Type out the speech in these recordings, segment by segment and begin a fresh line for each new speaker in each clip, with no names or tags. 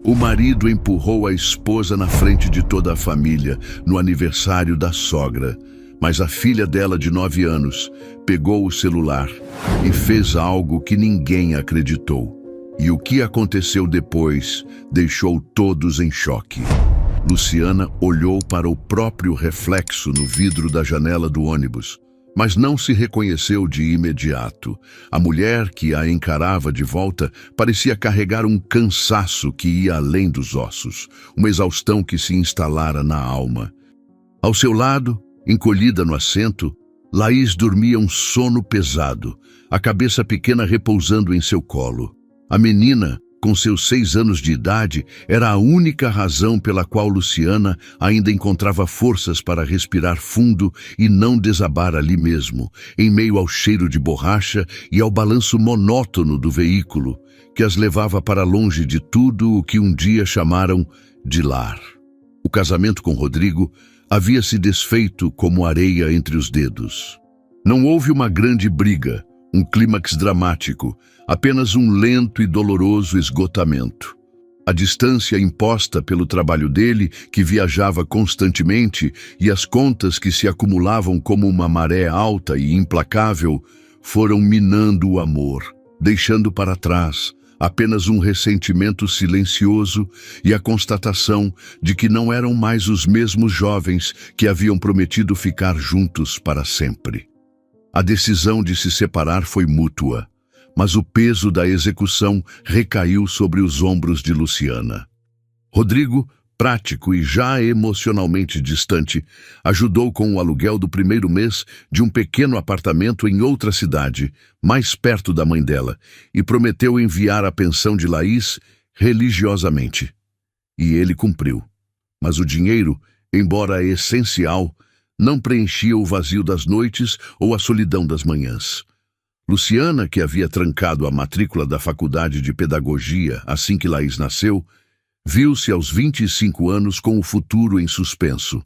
O marido empurrou a esposa na frente de toda a família, no aniversário da sogra. Mas a filha dela, de 9 anos, pegou o celular e fez algo que ninguém acreditou. E o que aconteceu depois deixou todos em choque. Luciana olhou para o próprio reflexo no vidro da janela do ônibus, mas não se reconheceu de imediato. A mulher que a encarava de volta parecia carregar um cansaço que ia além dos ossos, uma exaustão que se instalara na alma. Ao seu lado, encolhida no assento, Laís dormia um sono pesado, a cabeça pequena repousando em seu colo. A menina, com seus 6 anos de idade, era a única razão pela qual Luciana ainda encontrava forças para respirar fundo e não desabar ali mesmo, em meio ao cheiro de borracha e ao balanço monótono do veículo, que as levava para longe de tudo o que um dia chamaram de lar. O casamento com Rodrigo havia se desfeito como areia entre os dedos. Não houve uma grande briga, um clímax dramático, apenas um lento e doloroso esgotamento. A distância imposta pelo trabalho dele, que viajava constantemente, e as contas que se acumulavam como uma maré alta e implacável, foram minando o amor, deixando para trás apenas um ressentimento silencioso e a constatação de que não eram mais os mesmos jovens que haviam prometido ficar juntos para sempre. A decisão de se separar foi mútua, mas o peso da execução recaiu sobre os ombros de Luciana. Rodrigo, prático e já emocionalmente distante, ajudou com o aluguel do primeiro mês de um pequeno apartamento em outra cidade, mais perto da mãe dela, e prometeu enviar a pensão de Laís religiosamente. E ele cumpriu. Mas o dinheiro, embora essencial, não preenchia o vazio das noites ou a solidão das manhãs. Luciana, que havia trancado a matrícula da faculdade de pedagogia assim que Laís nasceu, viu-se aos 25 anos com o futuro em suspenso.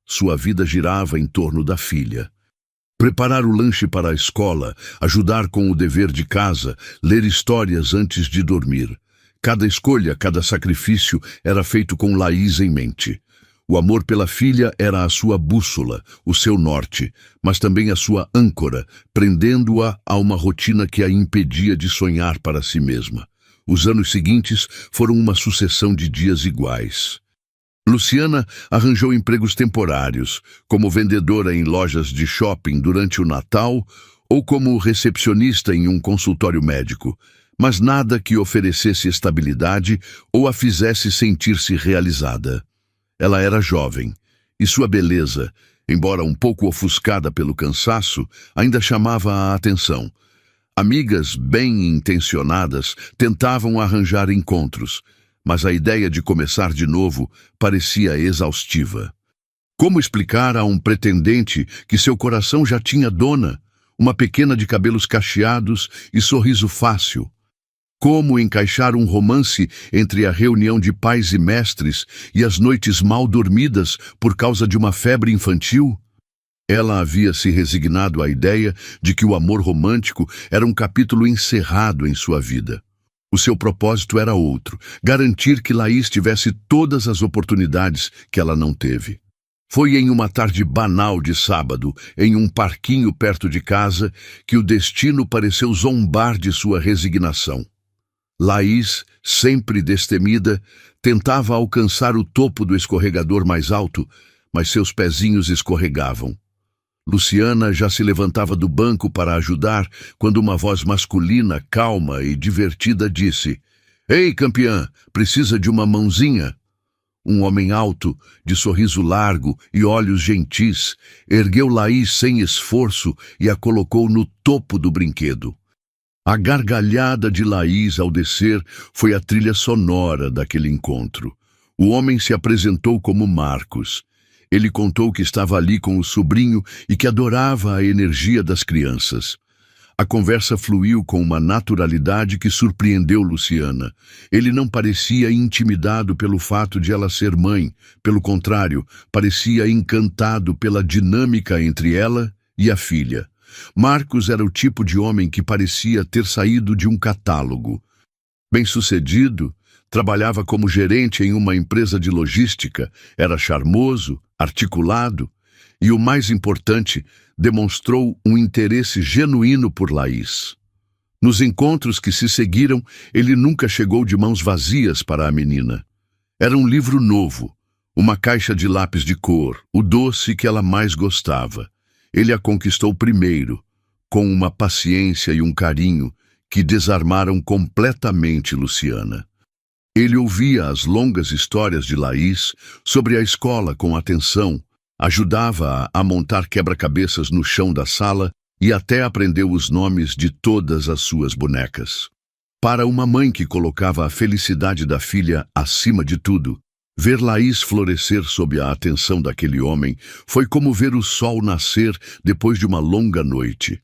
Sua vida girava em torno da filha. Preparar o lanche para a escola, ajudar com o dever de casa, ler histórias antes de dormir. Cada escolha, cada sacrifício era feito com Laís em mente. O amor pela filha era a sua bússola, o seu norte, mas também a sua âncora, prendendo-a a uma rotina que a impedia de sonhar para si mesma. Os anos seguintes foram uma sucessão de dias iguais. Luciana arranjou empregos temporários, como vendedora em lojas de shopping durante o Natal ou como recepcionista em um consultório médico, mas nada que oferecesse estabilidade ou a fizesse sentir-se realizada. Ela era jovem, e sua beleza, embora um pouco ofuscada pelo cansaço, ainda chamava a atenção. Amigas bem-intencionadas tentavam arranjar encontros, mas a ideia de começar de novo parecia exaustiva. Como explicar a um pretendente que seu coração já tinha dona, uma pequena de cabelos cacheados e sorriso fácil? Como encaixar um romance entre a reunião de pais e mestres e as noites mal dormidas por causa de uma febre infantil? Ela havia se resignado à ideia de que o amor romântico era um capítulo encerrado em sua vida. O seu propósito era outro, garantir que Laís tivesse todas as oportunidades que ela não teve. Foi em uma tarde banal de sábado, em um parquinho perto de casa, que o destino pareceu zombar de sua resignação. Laís, sempre destemida, tentava alcançar o topo do escorregador mais alto, mas seus pezinhos escorregavam. Luciana já se levantava do banco para ajudar quando uma voz masculina, calma e divertida disse: "Ei, campeã, precisa de uma mãozinha?" Um homem alto, de sorriso largo e olhos gentis, ergueu Laís sem esforço e a colocou no topo do brinquedo. A gargalhada de Laís ao descer foi a trilha sonora daquele encontro. O homem se apresentou como Marcos. Ele contou que estava ali com o sobrinho e que adorava a energia das crianças. A conversa fluiu com uma naturalidade que surpreendeu Luciana. Ele não parecia intimidado pelo fato de ela ser mãe. Pelo contrário, parecia encantado pela dinâmica entre ela e a filha. Marcos era o tipo de homem que parecia ter saído de um catálogo. Bem-sucedido, Trabalhava como gerente em uma empresa de logística, era charmoso, articulado e, o mais importante, demonstrou um interesse genuíno por Laís. Nos encontros que se seguiram, ele nunca chegou de mãos vazias para a menina. Era um livro novo, uma caixa de lápis de cor, o doce que ela mais gostava. Ele a conquistou primeiro, com uma paciência e um carinho que desarmaram completamente Luciana. Ele ouvia as longas histórias de Laís sobre a escola com atenção, ajudava-a a montar quebra-cabeças no chão da sala e até aprendeu os nomes de todas as suas bonecas. Para uma mãe que colocava a felicidade da filha acima de tudo, ver Laís florescer sob a atenção daquele homem foi como ver o sol nascer depois de uma longa noite.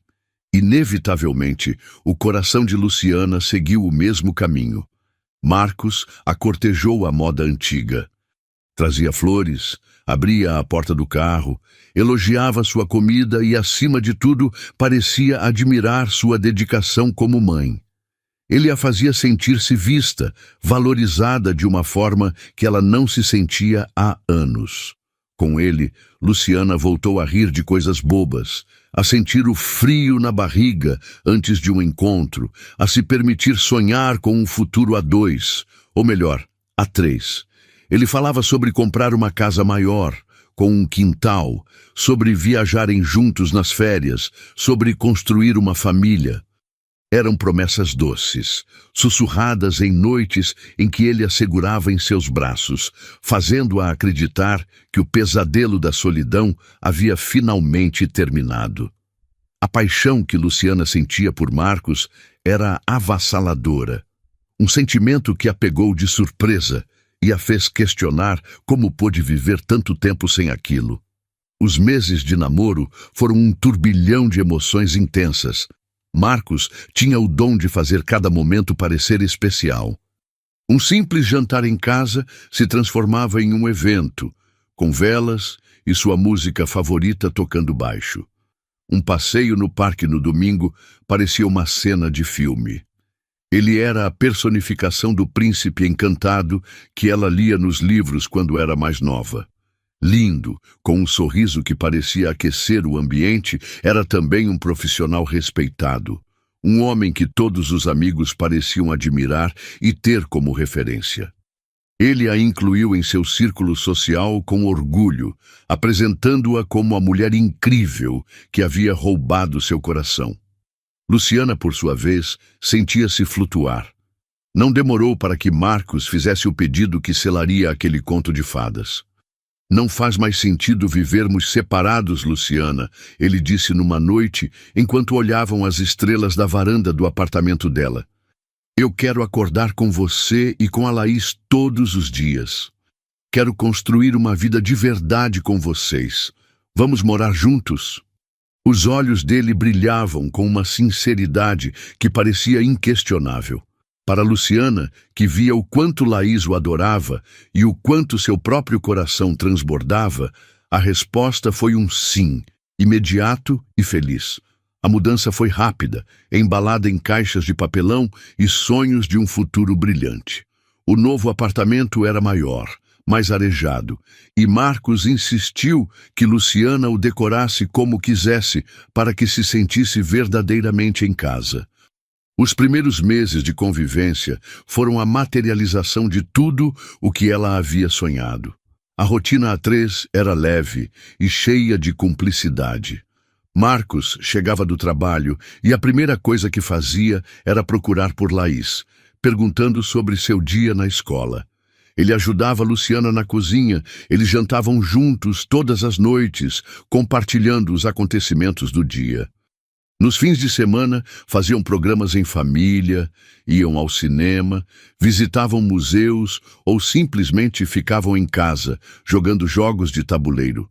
Inevitavelmente, o coração de Luciana seguiu o mesmo caminho. Marcos a cortejou à moda antiga. Trazia flores, abria a porta do carro, elogiava sua comida e, acima de tudo, parecia admirar sua dedicação como mãe. Ele a fazia sentir-se vista, valorizada de uma forma que ela não se sentia há anos. Com ele, Luciana voltou a rir de coisas bobas, a sentir o frio na barriga antes de um encontro, a se permitir sonhar com um futuro a dois, ou melhor, a três. Ele falava sobre comprar uma casa maior, com um quintal, sobre viajarem juntos nas férias, sobre construir uma família. Eram promessas doces, sussurradas em noites em que ele a segurava em seus braços, fazendo-a acreditar que o pesadelo da solidão havia finalmente terminado. A paixão que Luciana sentia por Marcos era avassaladora, um sentimento que a pegou de surpresa e a fez questionar como pôde viver tanto tempo sem aquilo. Os meses de namoro foram um turbilhão de emoções intensas. Marcos tinha o dom de fazer cada momento parecer especial. Um simples jantar em casa se transformava em um evento, com velas e sua música favorita tocando baixo. Um passeio no parque no domingo parecia uma cena de filme. Ele era a personificação do príncipe encantado que ela lia nos livros quando era mais nova. Lindo, com um sorriso que parecia aquecer o ambiente, era também um profissional respeitado. Um homem que todos os amigos pareciam admirar e ter como referência. Ele a incluiu em seu círculo social com orgulho, apresentando-a como a mulher incrível que havia roubado seu coração. Luciana, por sua vez, sentia-se flutuar. Não demorou para que Marcos fizesse o pedido que selaria aquele conto de fadas. "Não faz mais sentido vivermos separados, Luciana", ele disse numa noite, enquanto olhavam as estrelas da varanda do apartamento dela. "Eu quero acordar com você e com a Laís todos os dias. Quero construir uma vida de verdade com vocês. Vamos morar juntos?" Os olhos dele brilhavam com uma sinceridade que parecia inquestionável. Para Luciana, que via o quanto Laís o adorava e o quanto seu próprio coração transbordava, a resposta foi um sim, imediato e feliz. A mudança foi rápida, embalada em caixas de papelão e sonhos de um futuro brilhante. O novo apartamento era maior, mais arejado, e Marcos insistiu que Luciana o decorasse como quisesse para que se sentisse verdadeiramente em casa. Os primeiros meses de convivência foram a materialização de tudo o que ela havia sonhado. A rotina a três era leve e cheia de cumplicidade. Marcos chegava do trabalho e a primeira coisa que fazia era procurar por Laís, perguntando sobre seu dia na escola. Ele ajudava Luciana na cozinha, eles jantavam juntos todas as noites, compartilhando os acontecimentos do dia. Nos fins de semana, faziam programas em família, iam ao cinema, visitavam museus ou simplesmente ficavam em casa, jogando jogos de tabuleiro.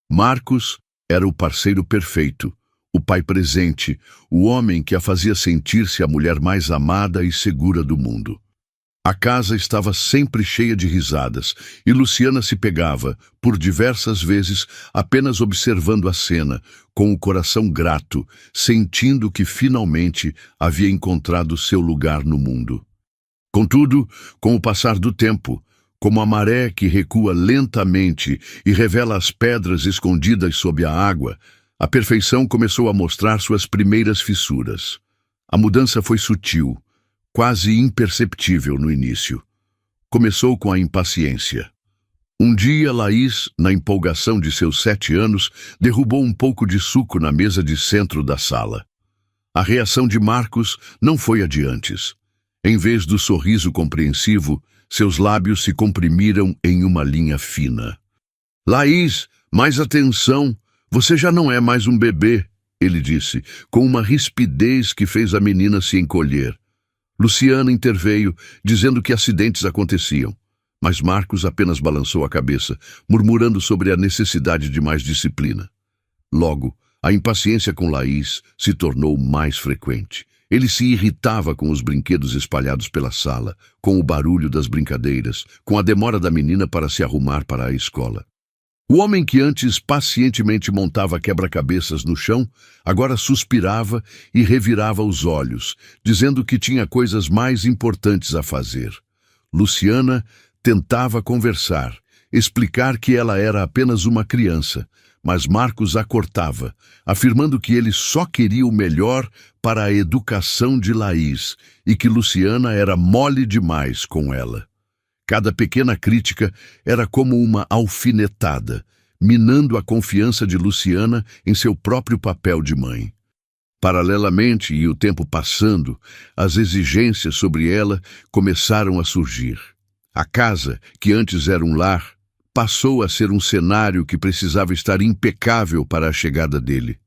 Marcos era o parceiro perfeito, o pai presente, o homem que a fazia sentir-se a mulher mais amada e segura do mundo. A casa estava sempre cheia de risadas e Luciana se pegava, por diversas vezes, apenas observando a cena, com o coração grato, sentindo que finalmente havia encontrado seu lugar no mundo. Contudo, com o passar do tempo, como a maré que recua lentamente e revela as pedras escondidas sob a água, a perfeição começou a mostrar suas primeiras fissuras. A mudança foi sutil, quase imperceptível no início. Começou com a impaciência. Um dia, Laís, na empolgação de seus 7 anos, derrubou um pouco de suco na mesa de centro da sala. A reação de Marcos não foi a de antes. Em vez do sorriso compreensivo, seus lábios se comprimiram em uma linha fina. "Laís, mais atenção! Você já não é mais um bebê", ele disse, com uma rispidez que fez a menina se encolher. Luciana interveio, dizendo que acidentes aconteciam. Mas Marcos apenas balançou a cabeça, murmurando sobre a necessidade de mais disciplina. Logo, a impaciência com Laís se tornou mais frequente. Ele se irritava com os brinquedos espalhados pela sala, com o barulho das brincadeiras, com a demora da menina para se arrumar para a escola. O homem que antes pacientemente montava quebra-cabeças no chão, agora suspirava e revirava os olhos, dizendo que tinha coisas mais importantes a fazer. Luciana tentava conversar, explicar que ela era apenas uma criança, mas Marcos a cortava, afirmando que ele só queria o melhor para a educação de Laís e que Luciana era mole demais com ela. Cada pequena crítica era como uma alfinetada, minando a confiança de Luciana em seu próprio papel de mãe. Paralelamente, e o tempo passando, as exigências sobre ela começaram a surgir. A casa, que antes era um lar, passou a ser um cenário que precisava estar impecável para a chegada dele.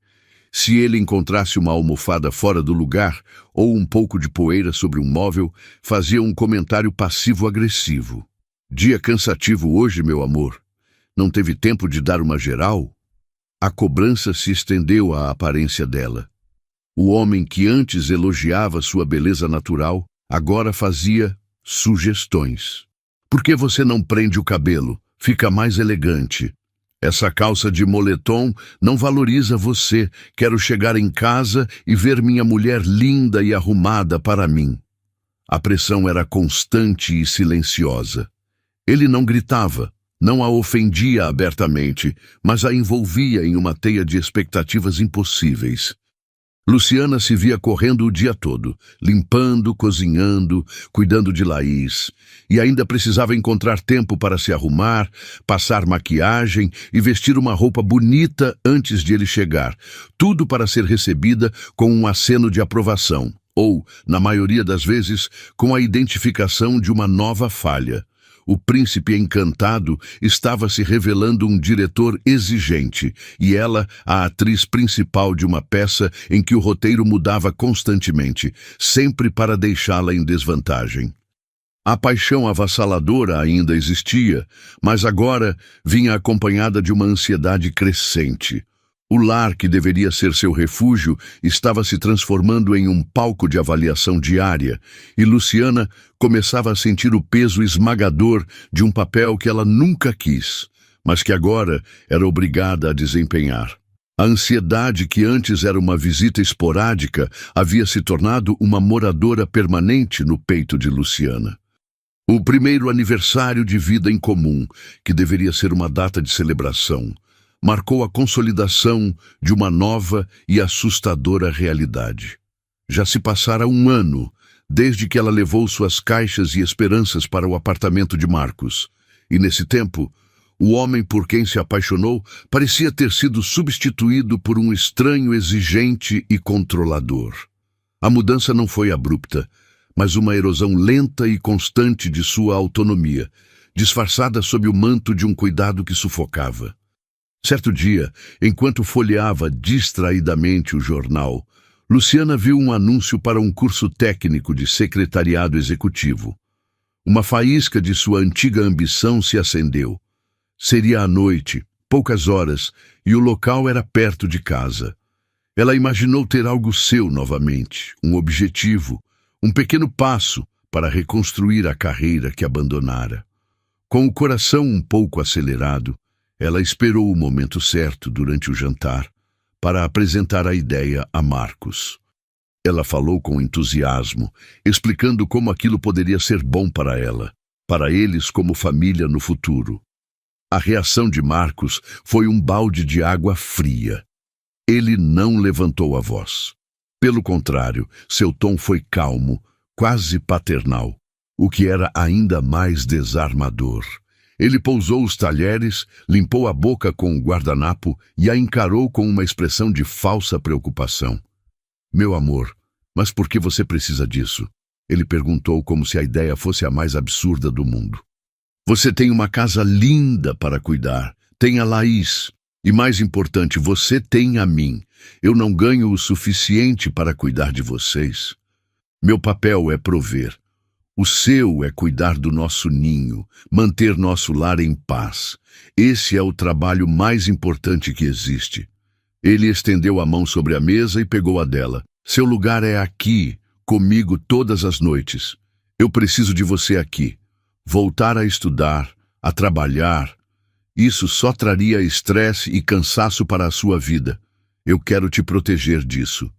Se ele encontrasse uma almofada fora do lugar ou um pouco de poeira sobre um móvel, fazia um comentário passivo-agressivo. "Dia cansativo hoje, meu amor. Não teve tempo de dar uma geral?" A cobrança se estendeu à aparência dela. O homem que antes elogiava sua beleza natural, agora fazia sugestões. "Por que você não prende o cabelo? Fica mais elegante. Essa calça de moletom não valoriza você. Quero chegar em casa e ver minha mulher linda e arrumada para mim." A pressão era constante e silenciosa. Ele não gritava, não a ofendia abertamente, mas a envolvia em uma teia de expectativas impossíveis. Luciana se via correndo o dia todo, limpando, cozinhando, cuidando de Laís, e ainda precisava encontrar tempo para se arrumar, passar maquiagem e vestir uma roupa bonita antes de ele chegar, tudo para ser recebida com um aceno de aprovação, ou, na maioria das vezes, com a identificação de uma nova falha. O príncipe encantado estava se revelando um diretor exigente, e ela a atriz principal de uma peça em que o roteiro mudava constantemente, sempre para deixá-la em desvantagem. A paixão avassaladora ainda existia, mas agora vinha acompanhada de uma ansiedade crescente. O lar que deveria ser seu refúgio estava se transformando em um palco de avaliação diária, e Luciana começava a sentir o peso esmagador de um papel que ela nunca quis, mas que agora era obrigada a desempenhar. A ansiedade que antes era uma visita esporádica havia se tornado uma moradora permanente no peito de Luciana. O primeiro aniversário de vida em comum, que deveria ser uma data de celebração, marcou a consolidação de uma nova e assustadora realidade. Já se passara um ano desde que ela levou suas caixas e esperanças para o apartamento de Marcos, e nesse tempo, o homem por quem se apaixonou parecia ter sido substituído por um estranho exigente e controlador. A mudança não foi abrupta, mas uma erosão lenta e constante de sua autonomia, disfarçada sob o manto de um cuidado que sufocava. Certo dia, enquanto folheava distraidamente o jornal, Luciana viu um anúncio para um curso técnico de secretariado executivo. Uma faísca de sua antiga ambição se acendeu. Seria à noite, poucas horas, e o local era perto de casa. Ela imaginou ter algo seu novamente, um objetivo, um pequeno passo para reconstruir a carreira que abandonara. Com o coração um pouco acelerado, ela esperou o momento certo durante o jantar para apresentar a ideia a Marcos. Ela falou com entusiasmo, explicando como aquilo poderia ser bom para ela, para eles como família no futuro. A reação de Marcos foi um balde de água fria. Ele não levantou a voz. Pelo contrário, seu tom foi calmo, quase paternal, o que era ainda mais desarmador. Ele pousou os talheres, limpou a boca com o guardanapo e a encarou com uma expressão de falsa preocupação. Meu amor, mas por que você precisa disso? Ele perguntou como se a ideia fosse a mais absurda do mundo. Você tem uma casa linda para cuidar, tem a Laís. E mais importante, você tem a mim. Eu não ganho o suficiente para cuidar de vocês. Meu papel é prover. O seu é cuidar do nosso ninho, manter nosso lar em paz. Esse é o trabalho mais importante que existe. Ele estendeu a mão sobre a mesa e pegou a dela. Seu lugar é aqui, comigo todas as noites. Eu preciso de você aqui. Voltar a estudar, a trabalhar. Isso só traria estresse e cansaço para a sua vida. Eu quero te proteger disso.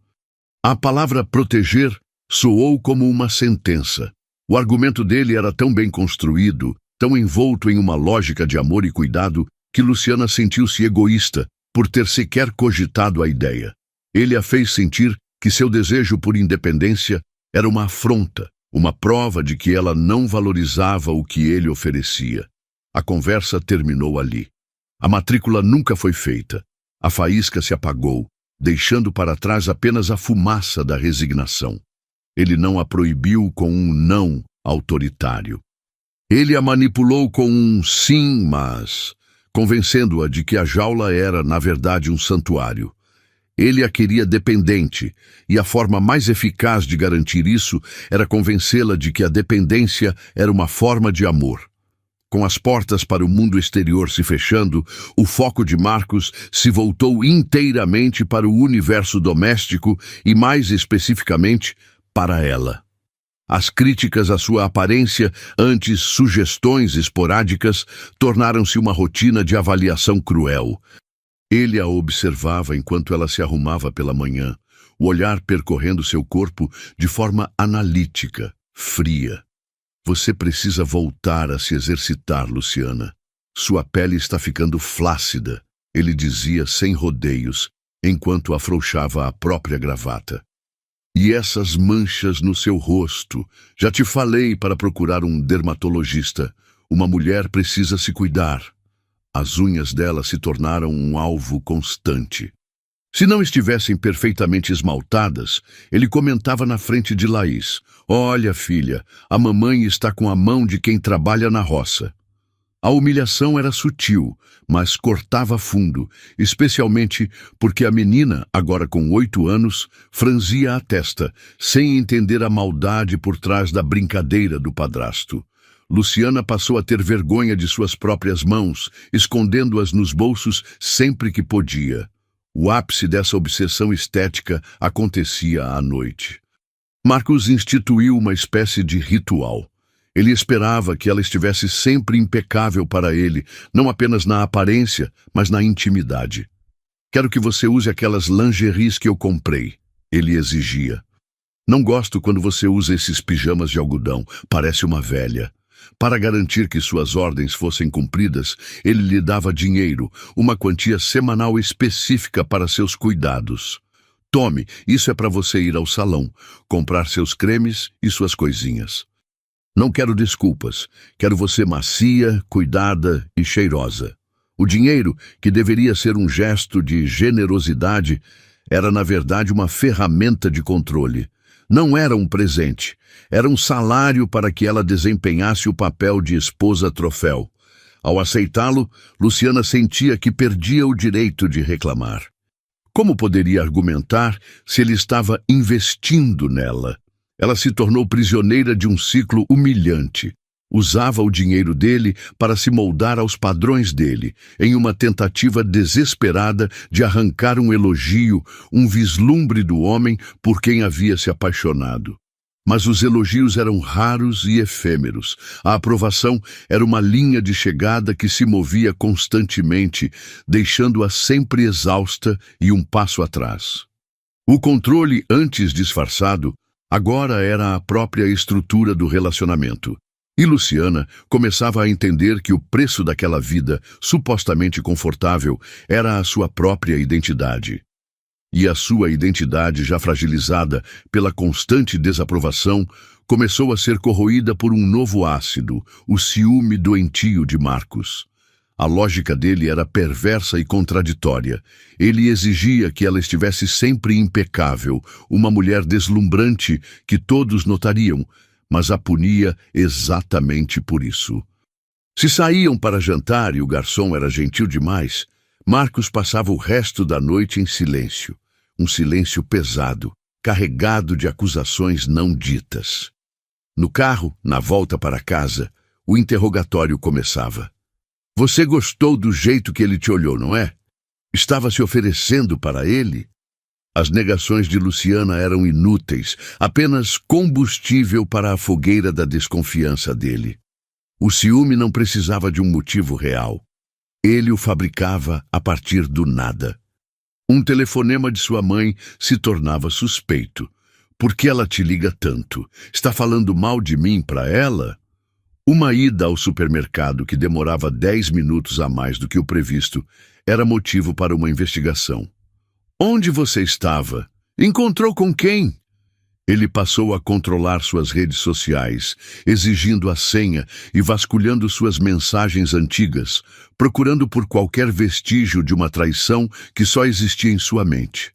A palavra proteger soou como uma sentença. O argumento dele era tão bem construído, tão envolto em uma lógica de amor e cuidado, que Luciana sentiu-se egoísta por ter sequer cogitado a ideia. Ele a fez sentir que seu desejo por independência era uma afronta, uma prova de que ela não valorizava o que ele oferecia. A conversa terminou ali. A matrícula nunca foi feita. A faísca se apagou, deixando para trás apenas a fumaça da resignação. Ele não a proibiu com um não autoritário. Ele a manipulou com um sim, mas, convencendo-a de que a jaula era, na verdade, um santuário. Ele a queria dependente, e a forma mais eficaz de garantir isso era convencê-la de que a dependência era uma forma de amor. Com as portas para o mundo exterior se fechando, o foco de Marcos se voltou inteiramente para o universo doméstico e, mais especificamente, para ela. As críticas à sua aparência, antes sugestões esporádicas, tornaram-se uma rotina de avaliação cruel. Ele a observava enquanto ela se arrumava pela manhã, o olhar percorrendo seu corpo de forma analítica, fria. Você precisa voltar a se exercitar, Luciana. Sua pele está ficando flácida, ele dizia sem rodeios, enquanto afrouxava a própria gravata. E essas manchas no seu rosto? Já te falei para procurar um dermatologista. Uma mulher precisa se cuidar. As unhas dela se tornaram um alvo constante. Se não estivessem perfeitamente esmaltadas, ele comentava na frente de Laís: "Olha, filha, a mamãe está com a mão de quem trabalha na roça." A humilhação era sutil, mas cortava fundo, especialmente porque a menina, agora com 8 anos, franzia a testa, sem entender a maldade por trás da brincadeira do padrasto. Luciana passou a ter vergonha de suas próprias mãos, escondendo-as nos bolsos sempre que podia. O ápice dessa obsessão estética acontecia à noite. Marcos instituiu uma espécie de ritual. Ele esperava que ela estivesse sempre impecável para ele, não apenas na aparência, mas na intimidade. "Quero que você use aquelas lingeries que eu comprei", ele exigia. "Não gosto quando você usa esses pijamas de algodão, parece uma velha." Para garantir que suas ordens fossem cumpridas, ele lhe dava dinheiro, uma quantia semanal específica para seus cuidados. "Tome, isso é para você ir ao salão, comprar seus cremes e suas coisinhas. Não quero desculpas, quero você macia, cuidada e cheirosa." O dinheiro, que deveria ser um gesto de generosidade, era na verdade uma ferramenta de controle. Não era um presente, era um salário para que ela desempenhasse o papel de esposa troféu. Ao aceitá-lo, Luciana sentia que perdia o direito de reclamar. Como poderia argumentar se ele estava investindo nela? Ela se tornou prisioneira de um ciclo humilhante. Usava o dinheiro dele para se moldar aos padrões dele, em uma tentativa desesperada de arrancar um elogio, um vislumbre do homem por quem havia se apaixonado. Mas os elogios eram raros e efêmeros. A aprovação era uma linha de chegada que se movia constantemente, deixando-a sempre exausta e um passo atrás. O controle antes disfarçado agora era a própria estrutura do relacionamento. E Luciana começava a entender que o preço daquela vida supostamente confortável era a sua própria identidade. E a sua identidade, já fragilizada pela constante desaprovação, começou a ser corroída por um novo ácido, o ciúme doentio de Marcos. A lógica dele era perversa e contraditória. Ele exigia que ela estivesse sempre impecável, uma mulher deslumbrante que todos notariam, mas a punia exatamente por isso. Se saíam para jantar e o garçom era gentil demais, Marcos passava o resto da noite em silêncio. Um silêncio pesado, carregado de acusações não ditas. No carro, na volta para casa, o interrogatório começava. Você gostou do jeito que ele te olhou, não é? Estava se oferecendo para ele? As negações de Luciana eram inúteis, apenas combustível para a fogueira da desconfiança dele. O ciúme não precisava de um motivo real. Ele o fabricava a partir do nada. Um telefonema de sua mãe se tornava suspeito. Por que ela te liga tanto? Está falando mal de mim para ela? Uma ida ao supermercado que demorava 10 minutos a mais do que o previsto era motivo para uma investigação. Onde você estava? Encontrou com quem? Ele passou a controlar suas redes sociais, exigindo a senha e vasculhando suas mensagens antigas, procurando por qualquer vestígio de uma traição que só existia em sua mente.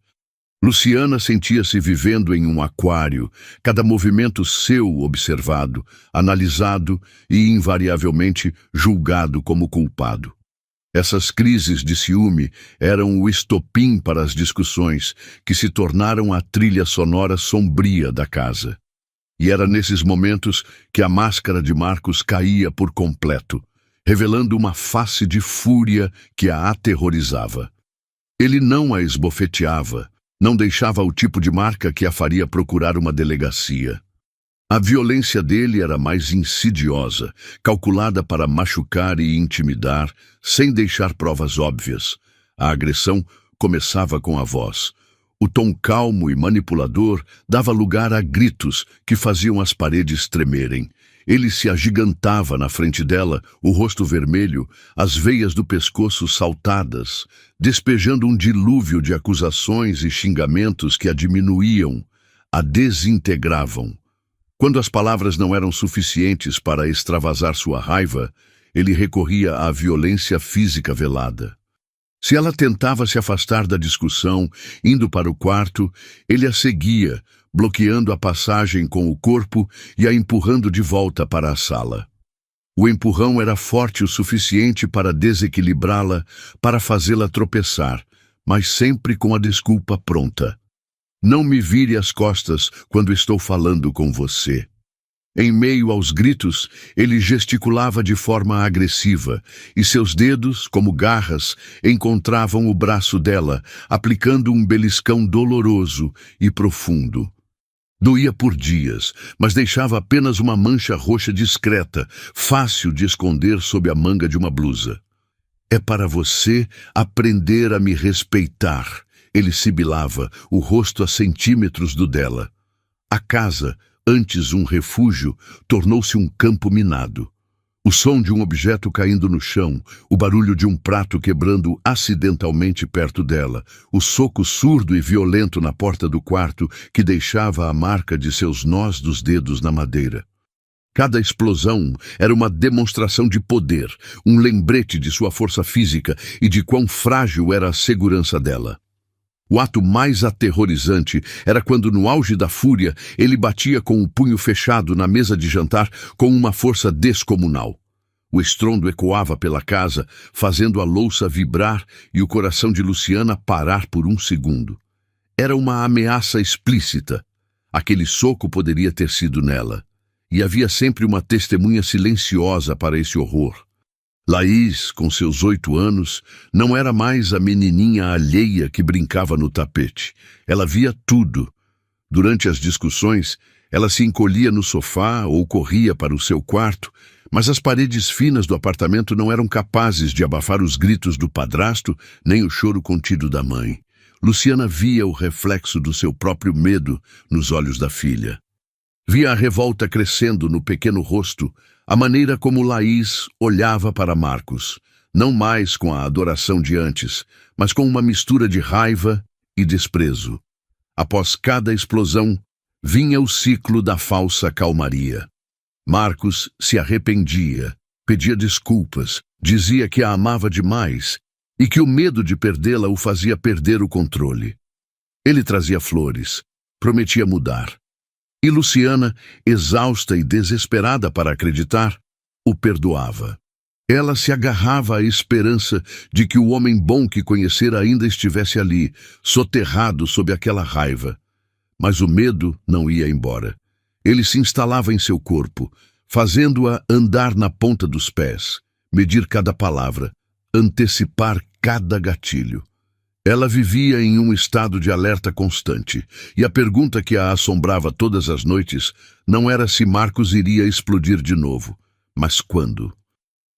Luciana sentia-se vivendo em um aquário, cada movimento seu observado, analisado e invariavelmente julgado como culpado. Essas crises de ciúme eram o estopim para as discussões que se tornaram a trilha sonora sombria da casa. E era nesses momentos que a máscara de Marcos caía por completo, revelando uma face de fúria que a aterrorizava. Ele não a esbofeteava, não deixava o tipo de marca que a faria procurar uma delegacia. A violência dele era mais insidiosa, calculada para machucar e intimidar, sem deixar provas óbvias. A agressão começava com a voz. O tom calmo e manipulador dava lugar a gritos que faziam as paredes tremerem. Ele se agigantava na frente dela, o rosto vermelho, as veias do pescoço saltadas, despejando um dilúvio de acusações e xingamentos que a diminuíam, a desintegravam. Quando as palavras não eram suficientes para extravasar sua raiva, ele recorria à violência física velada. Se ela tentava se afastar da discussão, indo para o quarto, ele a seguia, bloqueando a passagem com o corpo e a empurrando de volta para a sala. O empurrão era forte o suficiente para desequilibrá-la, para fazê-la tropeçar, mas sempre com a desculpa pronta. Não me vire as costas quando estou falando com você. Em meio aos gritos, ele gesticulava de forma agressiva, e seus dedos, como garras, encontravam o braço dela, aplicando um beliscão doloroso e profundo. Doía por dias, mas deixava apenas uma mancha roxa discreta, fácil de esconder sob a manga de uma blusa. É para você aprender a me respeitar, ele sibilava, o rosto a centímetros do dela. A casa, antes um refúgio, tornou-se um campo minado. O som de um objeto caindo no chão, o barulho de um prato quebrando acidentalmente perto dela, o soco surdo e violento na porta do quarto que deixava a marca de seus nós dos dedos na madeira. Cada explosão era uma demonstração de poder, um lembrete de sua força física e de quão frágil era a segurança dela. O ato mais aterrorizante era quando, no auge da fúria, ele batia com o punho fechado na mesa de jantar com uma força descomunal. O estrondo ecoava pela casa, fazendo a louça vibrar e o coração de Luciana parar por um segundo. Era uma ameaça explícita. Aquele soco poderia ter sido nela. E havia sempre uma testemunha silenciosa para esse horror. Laís, com seus 8 anos, não era mais a menininha alheia que brincava no tapete. Ela via tudo. Durante as discussões, ela se encolhia no sofá ou corria para o seu quarto, mas as paredes finas do apartamento não eram capazes de abafar os gritos do padrasto nem o choro contido da mãe. Luciana via o reflexo do seu próprio medo nos olhos da filha. Via a revolta crescendo no pequeno rosto, a maneira como Laís olhava para Marcos, não mais com a adoração de antes, mas com uma mistura de raiva e desprezo. Após cada explosão, vinha o ciclo da falsa calmaria. Marcos se arrependia, pedia desculpas, dizia que a amava demais e que o medo de perdê-la o fazia perder o controle. Ele trazia flores, prometia mudar. E Luciana, exausta e desesperada para acreditar, o perdoava. Ela se agarrava à esperança de que o homem bom que conhecera ainda estivesse ali, soterrado sob aquela raiva. Mas o medo não ia embora. Ele se instalava em seu corpo, fazendo-a andar na ponta dos pés, medir cada palavra, antecipar cada gatilho. Ela vivia em um estado de alerta constante, e a pergunta que a assombrava todas as noites não era se Marcos iria explodir de novo, mas quando.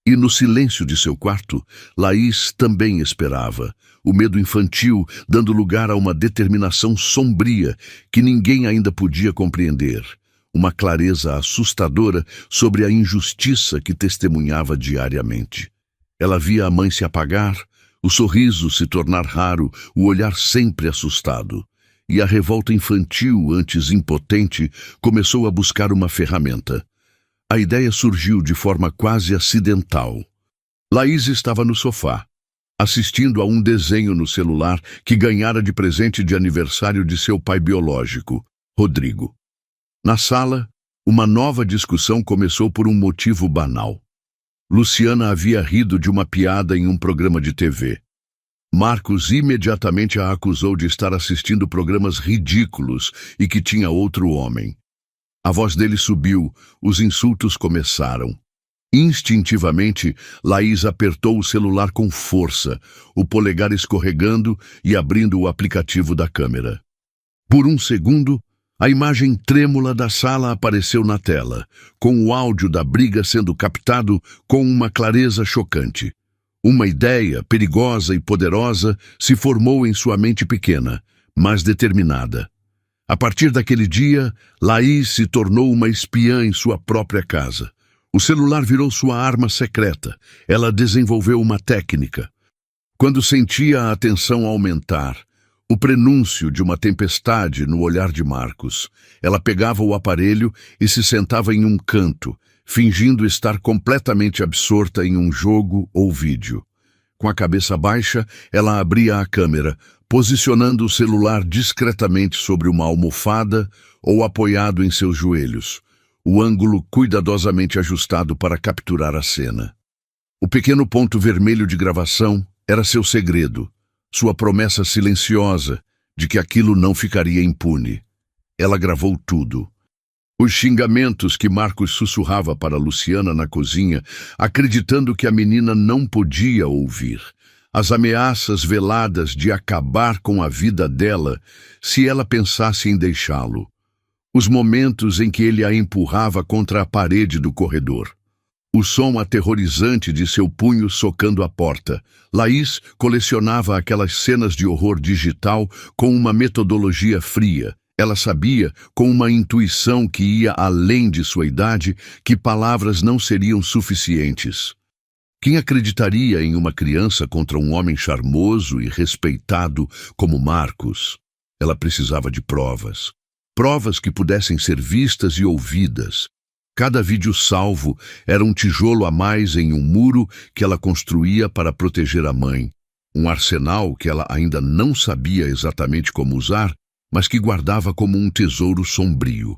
E no silêncio de seu quarto, Laís também esperava, o medo infantil dando lugar a uma determinação sombria que ninguém ainda podia compreender, uma clareza assustadora sobre a injustiça que testemunhava diariamente. Ela via a mãe se apagar, o sorriso se tornar raro, o olhar sempre assustado. E a revolta infantil, antes impotente, começou a buscar uma ferramenta. A ideia surgiu de forma quase acidental. Laís estava no sofá, assistindo a um desenho no celular que ganhara de presente de aniversário de seu pai biológico, Rodrigo. Na sala, uma nova discussão começou por um motivo banal. Luciana havia rido de uma piada em um programa de TV. Marcos imediatamente a acusou de estar assistindo programas ridículos e que tinha outro homem. A voz dele subiu, os insultos começaram. Instintivamente, Laís apertou o celular com força, o polegar escorregando e abrindo o aplicativo da câmera. Por um segundo, a imagem trêmula da sala apareceu na tela, com o áudio da briga sendo captado com uma clareza chocante. Uma ideia, perigosa e poderosa, se formou em sua mente pequena, mas determinada. A partir daquele dia, Laís se tornou uma espiã em sua própria casa. O celular virou sua arma secreta. Ela desenvolveu uma técnica. Quando sentia a tensão aumentar, o prenúncio de uma tempestade no olhar de Marcos, ela pegava o aparelho e se sentava em um canto, fingindo estar completamente absorta em um jogo ou vídeo. Com a cabeça baixa, ela abria a câmera, posicionando o celular discretamente sobre uma almofada ou apoiado em seus joelhos, o ângulo cuidadosamente ajustado para capturar a cena. O pequeno ponto vermelho de gravação era seu segredo, sua promessa silenciosa de que aquilo não ficaria impune. Ela gravou tudo. Os xingamentos que Marcos sussurrava para Luciana na cozinha, acreditando que a menina não podia ouvir. As ameaças veladas de acabar com a vida dela se ela pensasse em deixá-lo. Os momentos em que ele a empurrava contra a parede do corredor. O som aterrorizante de seu punho socando a porta. Laís colecionava aquelas cenas de horror digital com uma metodologia fria. Ela sabia, com uma intuição que ia além de sua idade, que palavras não seriam suficientes. Quem acreditaria em uma criança contra um homem charmoso e respeitado como Marcos? Ela precisava de provas. Provas que pudessem ser vistas e ouvidas. Cada vídeo salvo era um tijolo a mais em um muro que ela construía para proteger a mãe. Um arsenal que ela ainda não sabia exatamente como usar, mas que guardava como um tesouro sombrio.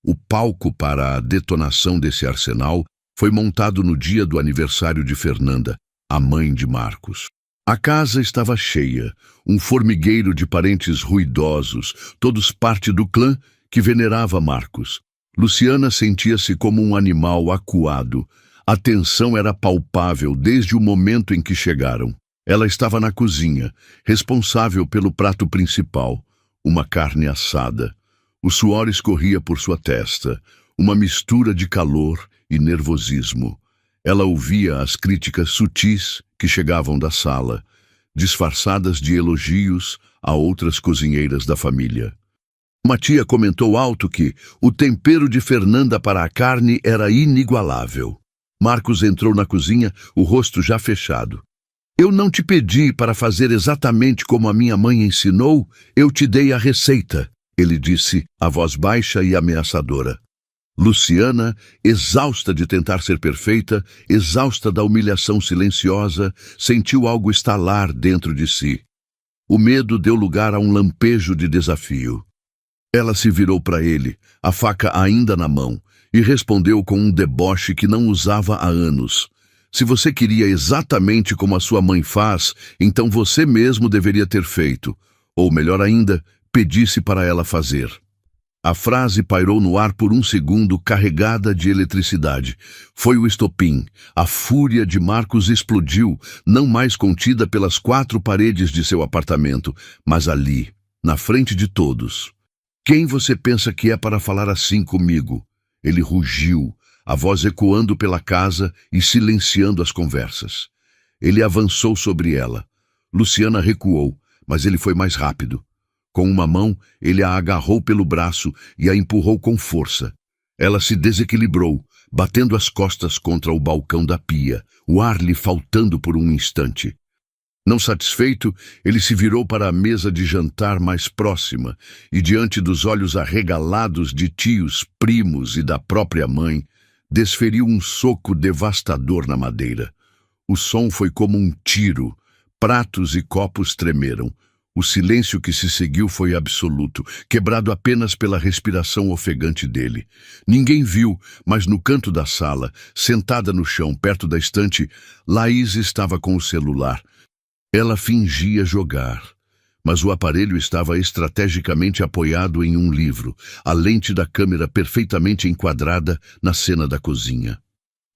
O palco para a detonação desse arsenal foi montado no dia do aniversário de Fernanda, a mãe de Marcos. A casa estava cheia, um formigueiro de parentes ruidosos, todos parte do clã que venerava Marcos. Luciana sentia-se como um animal acuado. A tensão era palpável desde o momento em que chegaram. Ela estava na cozinha, responsável pelo prato principal, uma carne assada. O suor escorria por sua testa, uma mistura de calor e nervosismo. Ela ouvia as críticas sutis que chegavam da sala. disfarçadas de elogios a outras cozinheiras da família. Uma tia comentou alto que o tempero de Fernanda para a carne era inigualável. Marcos entrou na cozinha, o rosto já fechado. Eu não te pedi para fazer exatamente como a minha mãe ensinou, eu te dei a receita, ele disse, a voz baixa e ameaçadora. Luciana, exausta de tentar ser perfeita, exausta da humilhação silenciosa, sentiu algo estalar dentro de si. O medo deu lugar a um lampejo de desafio. Ela se virou para ele, a faca ainda na mão, e respondeu com um deboche que não usava há anos. Se você queria exatamente como a sua mãe faz, então você mesmo deveria ter feito. Ou melhor ainda, pedisse para ela fazer. A frase pairou no ar por um segundo, carregada de eletricidade. Foi o estopim. A fúria de Marcos explodiu, não mais contida pelas 4 paredes de seu apartamento, mas ali, na frente de todos. Quem você pensa que é para falar assim comigo? Ele rugiu, a voz ecoando pela casa e silenciando as conversas. Ele avançou sobre ela. Luciana recuou, mas ele foi mais rápido. Com uma mão, ele a agarrou pelo braço e a empurrou com força. Ela se desequilibrou, batendo as costas contra o balcão da pia, o ar lhe faltando por um instante. Não satisfeito, ele se virou para a mesa de jantar mais próxima e, diante dos olhos arregalados de tios, primos e da própria mãe, desferiu um soco devastador na madeira. O som foi como um tiro. Pratos e copos tremeram. O silêncio que se seguiu foi absoluto, quebrado apenas pela respiração ofegante dele. Ninguém viu, mas no canto da sala, sentada no chão, perto da estante, Laís estava com o celular. Ela fingia jogar, mas o aparelho estava estrategicamente apoiado em um livro, a lente da câmera perfeitamente enquadrada na cena da cozinha.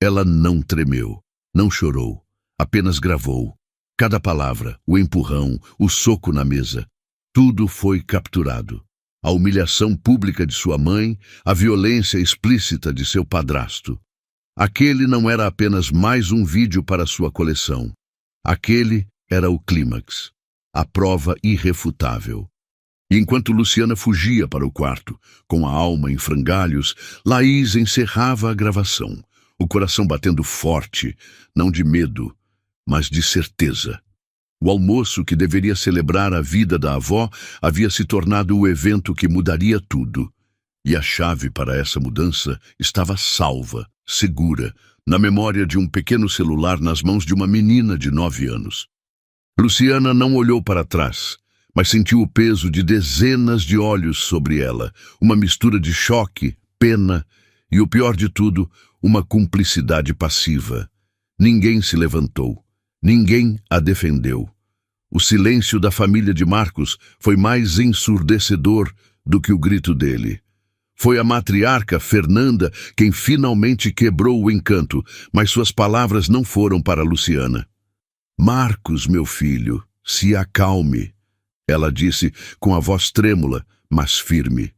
Ela não tremeu, não chorou, apenas gravou. Cada palavra, o empurrão, o soco na mesa, tudo foi capturado. A humilhação pública de sua mãe, a violência explícita de seu padrasto. Aquele não era apenas mais um vídeo para sua coleção. Aquele era o clímax, a prova irrefutável. E enquanto Luciana fugia para o quarto, com a alma em frangalhos, Laís encerrava a gravação, o coração batendo forte, não de medo, mas de certeza. O almoço que deveria celebrar a vida da avó havia se tornado o evento que mudaria tudo. E a chave para essa mudança estava salva, segura, na memória de um pequeno celular nas mãos de uma menina de 9 anos. Luciana não olhou para trás, mas sentiu o peso de dezenas de olhos sobre ela, uma mistura de choque, pena e, o pior de tudo, uma cumplicidade passiva. Ninguém se levantou, ninguém a defendeu. O silêncio da família de Marcos foi mais ensurdecedor do que o grito dele. Foi a matriarca Fernanda quem finalmente quebrou o encanto, mas suas palavras não foram para Luciana. Marcos, meu filho, se acalme, ela disse com a voz trêmula, mas firme.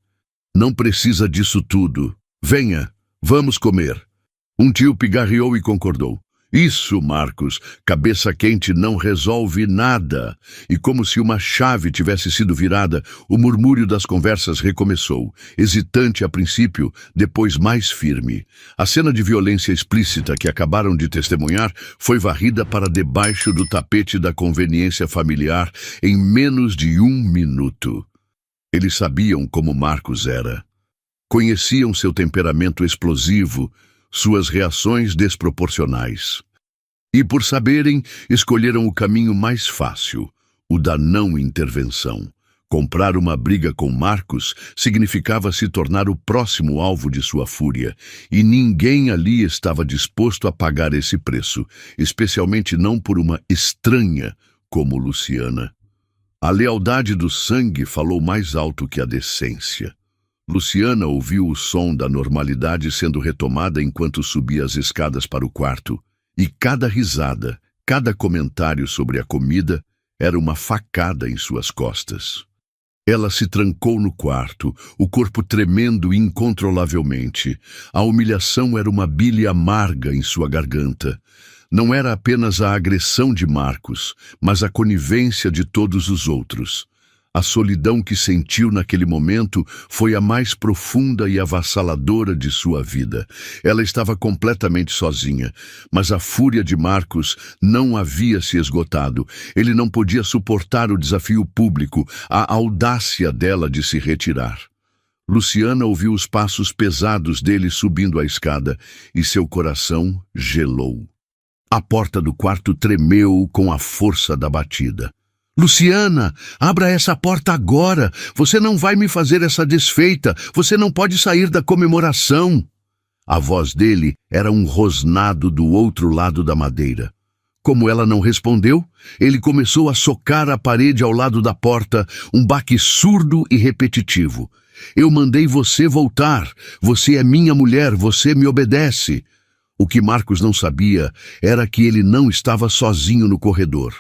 Não precisa disso tudo. Venha, vamos comer. Um tio pigarreou e concordou. Isso, Marcos, cabeça quente não resolve nada. E como se uma chave tivesse sido virada, o murmúrio das conversas recomeçou, hesitante a princípio, depois mais firme. A cena de violência explícita que acabaram de testemunhar foi varrida para debaixo do tapete da conveniência familiar em menos de 1 minuto. Eles sabiam como Marcos era. Conheciam seu temperamento explosivo, suas reações desproporcionais. E por saberem, escolheram o caminho mais fácil, o da não intervenção. Comprar uma briga com Marcos significava se tornar o próximo alvo de sua fúria, e ninguém ali estava disposto a pagar esse preço, especialmente não por uma estranha como Luciana. A lealdade do sangue falou mais alto que a decência. Luciana ouviu o som da normalidade sendo retomada enquanto subia as escadas para o quarto, e cada risada, cada comentário sobre a comida era uma facada em suas costas. Ela se trancou no quarto, o corpo tremendo incontrolavelmente. A humilhação era uma bile amarga em sua garganta. Não era apenas a agressão de Marcos, mas a conivência de todos os outros. A solidão que sentiu naquele momento foi a mais profunda e avassaladora de sua vida. Ela estava completamente sozinha, mas a fúria de Marcos não havia se esgotado. Ele não podia suportar o desafio público, a audácia dela de se retirar. Luciana ouviu os passos pesados dele subindo a escada e seu coração gelou. A porta do quarto tremeu com a força da batida. Luciana, abra essa porta agora. Você não vai me fazer essa desfeita. Você não pode sair da comemoração. A voz dele era um rosnado do outro lado da madeira. Como ela não respondeu, ele começou a socar a parede ao lado da porta, um baque surdo e repetitivo. Eu mandei você voltar. Você é minha mulher, você me obedece. O que Marcos não sabia era que ele não estava sozinho no corredor.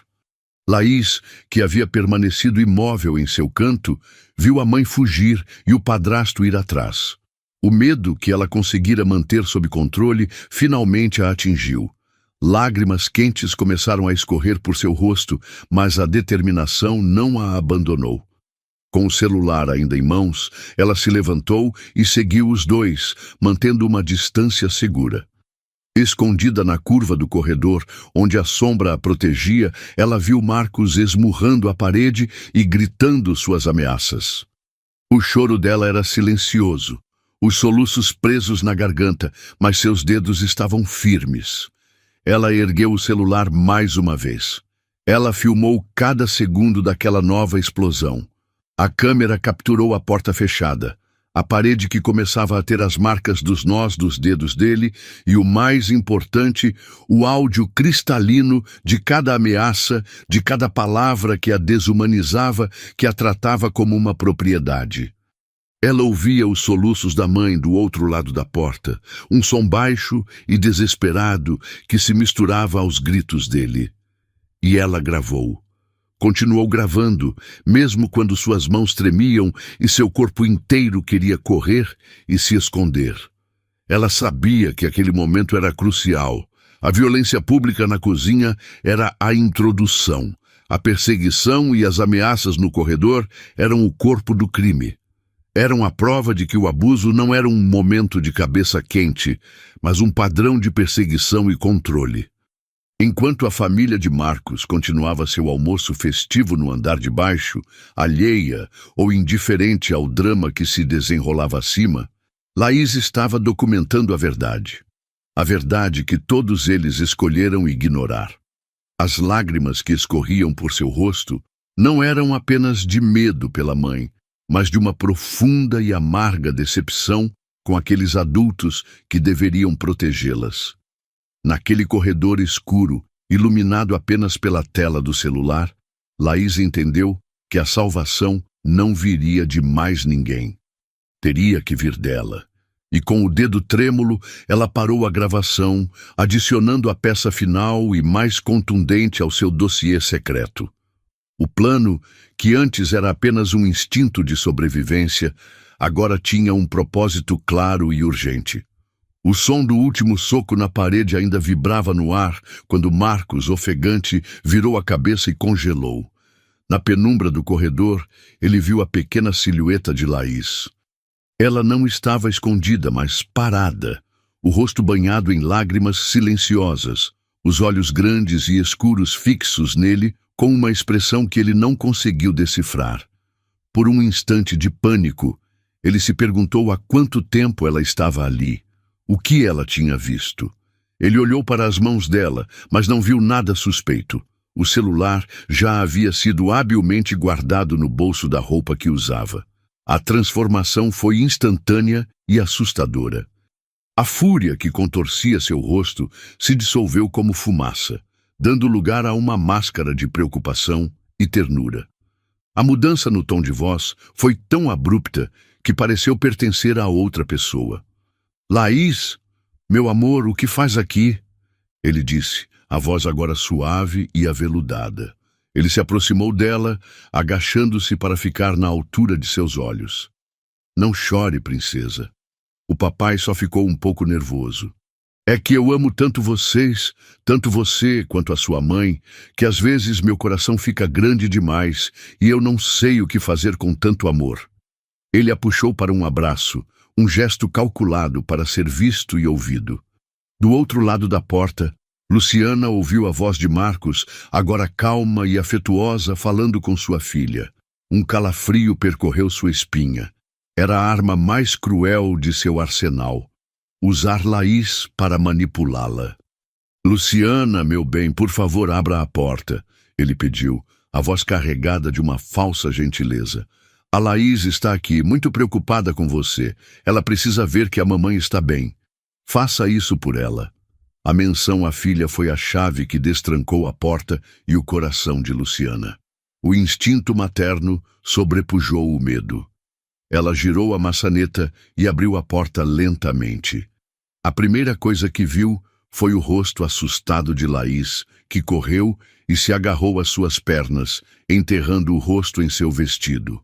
Laís, que havia permanecido imóvel em seu canto, viu a mãe fugir e o padrasto ir atrás. O medo que ela conseguira manter sob controle finalmente a atingiu. Lágrimas quentes começaram a escorrer por seu rosto, mas a determinação não a abandonou. Com o celular ainda em mãos, ela se levantou e seguiu os dois, mantendo uma distância segura. Escondida na curva do corredor, onde a sombra a protegia, ela viu Marcos esmurrando a parede e gritando suas ameaças. O choro dela era silencioso, os soluços presos na garganta, mas seus dedos estavam firmes. Ela ergueu o celular mais uma vez. Ela filmou cada segundo daquela nova explosão. A câmera capturou a porta fechada, a parede que começava a ter as marcas dos nós dos dedos dele e, o mais importante, o áudio cristalino de cada ameaça, de cada palavra que a desumanizava, que a tratava como uma propriedade. Ela ouvia os soluços da mãe do outro lado da porta, um som baixo e desesperado que se misturava aos gritos dele. E ela gravou. Continuou gravando, mesmo quando suas mãos tremiam e seu corpo inteiro queria correr e se esconder. Ela sabia que aquele momento era crucial. A violência pública na cozinha era a introdução. A perseguição e as ameaças no corredor eram o corpo do crime. Eram a prova de que o abuso não era um momento de cabeça quente, mas um padrão de perseguição e controle. Enquanto a família de Marcos continuava seu almoço festivo no andar de baixo, alheia ou indiferente ao drama que se desenrolava acima, Laís estava documentando a verdade. A verdade que todos eles escolheram ignorar. As lágrimas que escorriam por seu rosto não eram apenas de medo pela mãe, mas de uma profunda e amarga decepção com aqueles adultos que deveriam protegê-las. Naquele corredor escuro, iluminado apenas pela tela do celular, Laís entendeu que a salvação não viria de mais ninguém. Teria que vir dela. E com o dedo trêmulo, ela parou a gravação, adicionando a peça final e mais contundente ao seu dossiê secreto. O plano, que antes era apenas um instinto de sobrevivência, agora tinha um propósito claro e urgente. O som do último soco na parede ainda vibrava no ar quando Marcos, ofegante, virou a cabeça e congelou. Na penumbra do corredor, ele viu a pequena silhueta de Laís. Ela não estava escondida, mas parada, o rosto banhado em lágrimas silenciosas, os olhos grandes e escuros fixos nele, com uma expressão que ele não conseguiu decifrar. Por um instante de pânico, ele se perguntou há quanto tempo ela estava ali. O que ela tinha visto? Ele olhou para as mãos dela, mas não viu nada suspeito. O celular já havia sido habilmente guardado no bolso da roupa que usava. A transformação foi instantânea e assustadora. A fúria que contorcia seu rosto se dissolveu como fumaça, dando lugar a uma máscara de preocupação e ternura. A mudança no tom de voz foi tão abrupta que pareceu pertencer a outra pessoa. Laís, meu amor, o que faz aqui? Ele disse, a voz agora suave e aveludada. Ele se aproximou dela, agachando-se para ficar na altura de seus olhos. Não chore, princesa. O papai só ficou um pouco nervoso. É que eu amo tanto vocês, tanto você quanto a sua mãe, que às vezes meu coração fica grande demais e eu não sei o que fazer com tanto amor. Ele a puxou para um abraço, um gesto calculado para ser visto e ouvido. Do outro lado da porta, Luciana ouviu a voz de Marcos, agora calma e afetuosa, falando com sua filha. Um calafrio percorreu sua espinha. Era a arma mais cruel de seu arsenal. Usar Laís para manipulá-la. Luciana, meu bem, por favor, abra a porta, ele pediu, a voz carregada de uma falsa gentileza. A Laís está aqui, muito preocupada com você. Ela precisa ver que a mamãe está bem. Faça isso por ela. A menção à filha foi a chave que destrancou a porta e o coração de Luciana. O instinto materno sobrepujou o medo. Ela girou a maçaneta e abriu a porta lentamente. A primeira coisa que viu foi o rosto assustado de Laís, que correu e se agarrou às suas pernas, enterrando o rosto em seu vestido.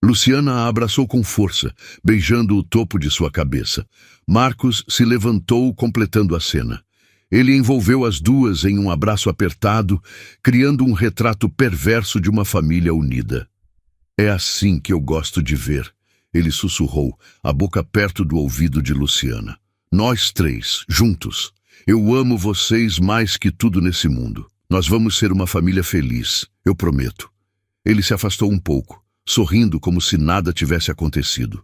Luciana a abraçou com força, beijando o topo de sua cabeça. Marcos se levantou, completando a cena. Ele envolveu as duas em um abraço apertado, criando um retrato perverso de uma família unida. É assim que eu gosto de ver, ele sussurrou, a boca perto do ouvido de Luciana. Nós três, juntos. Eu amo vocês mais que tudo nesse mundo. Nós vamos ser uma família feliz, eu prometo. Ele se afastou um pouco, sorrindo como se nada tivesse acontecido.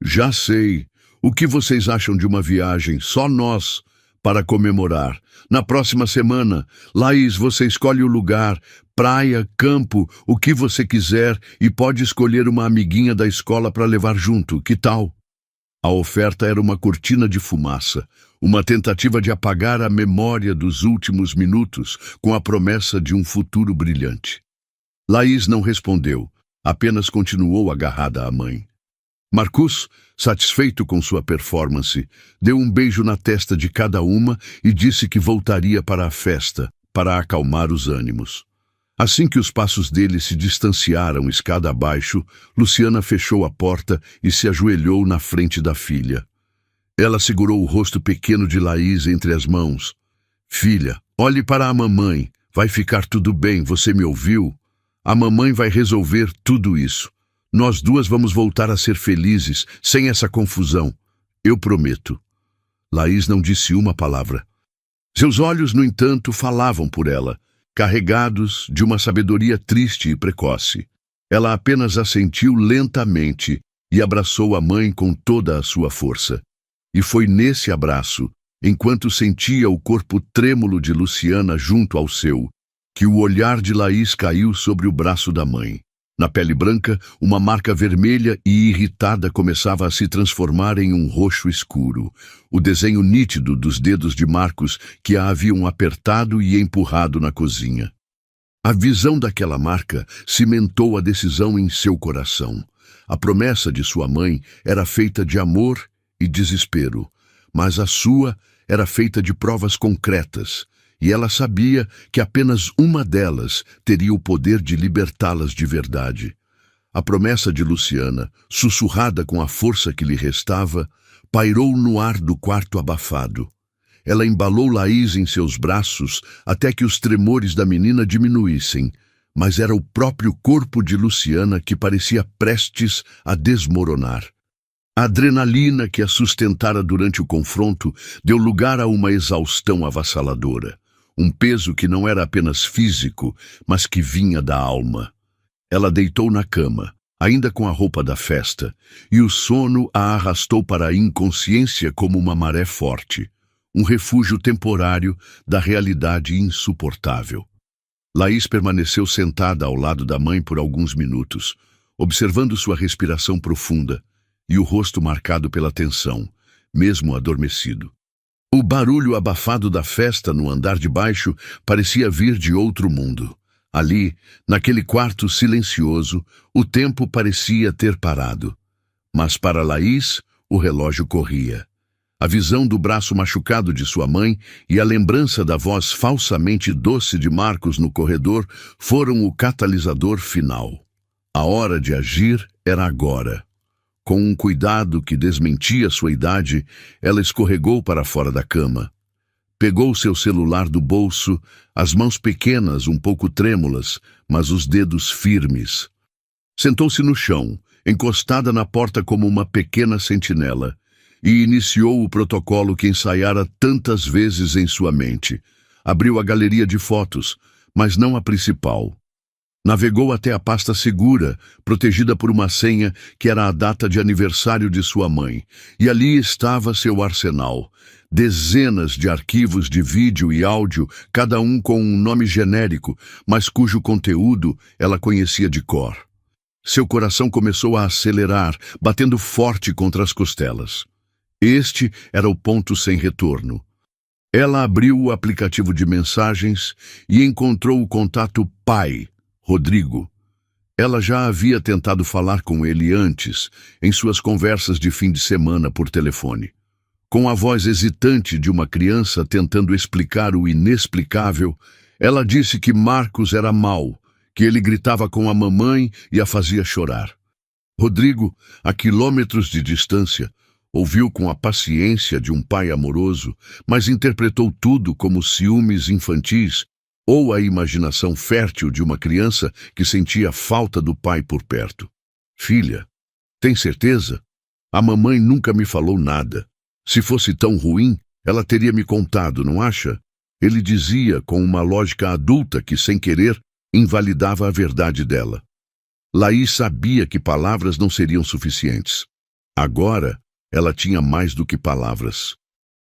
Já sei. O que vocês acham de uma viagem, só nós, para comemorar? Na próxima semana, Laís, você escolhe o lugar, praia, campo, o que você quiser e pode escolher uma amiguinha da escola para levar junto, que tal? A oferta era uma cortina de fumaça, uma tentativa de apagar a memória dos últimos minutos com a promessa de um futuro brilhante. Laís não respondeu, apenas continuou agarrada à mãe. Marcus, satisfeito com sua performance, deu um beijo na testa de cada uma e disse que voltaria para a festa, para acalmar os ânimos. Assim que os passos dele se distanciaram escada abaixo, Luciana fechou a porta e se ajoelhou na frente da filha. Ela segurou o rosto pequeno de Laís entre as mãos. Filha, olhe para a mamãe. Vai ficar tudo bem, você me ouviu? A mamãe vai resolver tudo isso. Nós duas vamos voltar a ser felizes, sem essa confusão. Eu prometo. Laís não disse uma palavra. Seus olhos, no entanto, falavam por ela, carregados de uma sabedoria triste e precoce. Ela apenas assentiu lentamente e abraçou a mãe com toda a sua força. E foi nesse abraço, enquanto sentia o corpo trêmulo de Luciana junto ao seu, que o olhar de Laís caiu sobre o braço da mãe. Na pele branca, uma marca vermelha e irritada começava a se transformar em um roxo escuro, o desenho nítido dos dedos de Marcos que a haviam apertado e empurrado na cozinha. A visão daquela marca cimentou a decisão em seu coração. A promessa de sua mãe era feita de amor e desespero, mas a sua era feita de provas concretas, e ela sabia que apenas uma delas teria o poder de libertá-las de verdade. A promessa de Luciana, sussurrada com a força que lhe restava, pairou no ar do quarto abafado. Ela embalou Laís em seus braços até que os tremores da menina diminuíssem, mas era o próprio corpo de Luciana que parecia prestes a desmoronar. A adrenalina que a sustentara durante o confronto deu lugar a uma exaustão avassaladora. Um peso que não era apenas físico, mas que vinha da alma. Ela deitou na cama, ainda com a roupa da festa, e o sono a arrastou para a inconsciência como uma maré forte, um refúgio temporário da realidade insuportável. Laís permaneceu sentada ao lado da mãe por alguns minutos, observando sua respiração profunda e o rosto marcado pela tensão, mesmo adormecido. O barulho abafado da festa no andar de baixo parecia vir de outro mundo. Ali, naquele quarto silencioso, o tempo parecia ter parado. Mas para Laís, o relógio corria. A visão do braço machucado de sua mãe e a lembrança da voz falsamente doce de Marcos no corredor foram o catalisador final. A hora de agir era agora. Com um cuidado que desmentia sua idade, ela escorregou para fora da cama, Pegou seu celular do bolso, as mãos pequenas, um pouco trêmulas, mas os dedos firmes. Sentou-se no chão, encostada na porta como uma pequena sentinela, e iniciou o protocolo que ensaiara tantas vezes em sua mente. Abriu a galeria de fotos, mas não a principal. Navegou até a pasta segura, protegida por uma senha que era a data de aniversário de sua mãe, e ali estava seu arsenal. Dezenas de arquivos de vídeo e áudio, cada um com um nome genérico, mas cujo conteúdo ela conhecia de cor. Seu coração começou a acelerar, batendo forte contra as costelas. Este era o ponto sem retorno. Ela abriu o aplicativo de mensagens e encontrou o contato pai, Rodrigo. Ela já havia tentado falar com ele antes, em suas conversas de fim de semana por telefone. Com a voz hesitante de uma criança tentando explicar o inexplicável, ela disse que Marcos era mau, que ele gritava com a mamãe e a fazia chorar. Rodrigo, a quilômetros de distância, ouviu com a paciência de um pai amoroso, mas interpretou tudo como ciúmes infantis ou a imaginação fértil de uma criança que sentia falta do pai por perto. Filha, tem certeza? A mamãe nunca me falou nada. Se fosse tão ruim, ela teria me contado, não acha? Ele dizia com uma lógica adulta que, sem querer, invalidava a verdade dela. Laís sabia que palavras não seriam suficientes. Agora, ela tinha mais do que palavras.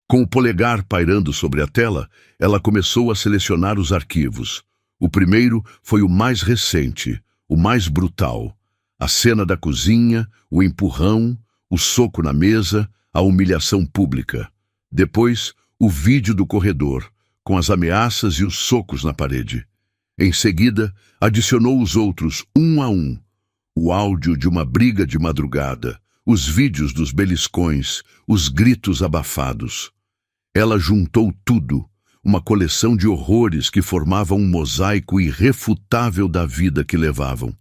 Com o polegar pairando sobre a tela, ela começou a selecionar os arquivos. O primeiro foi o mais recente, o mais brutal. A cena da cozinha, o empurrão, o soco na mesa, a humilhação pública. Depois, o vídeo do corredor, com as ameaças e os socos na parede. Em seguida, adicionou os outros, um a um. O áudio de uma briga de madrugada, os vídeos dos beliscões, os gritos abafados. Ela juntou tudo, uma coleção de horrores que formavam um mosaico irrefutável da vida que levavam.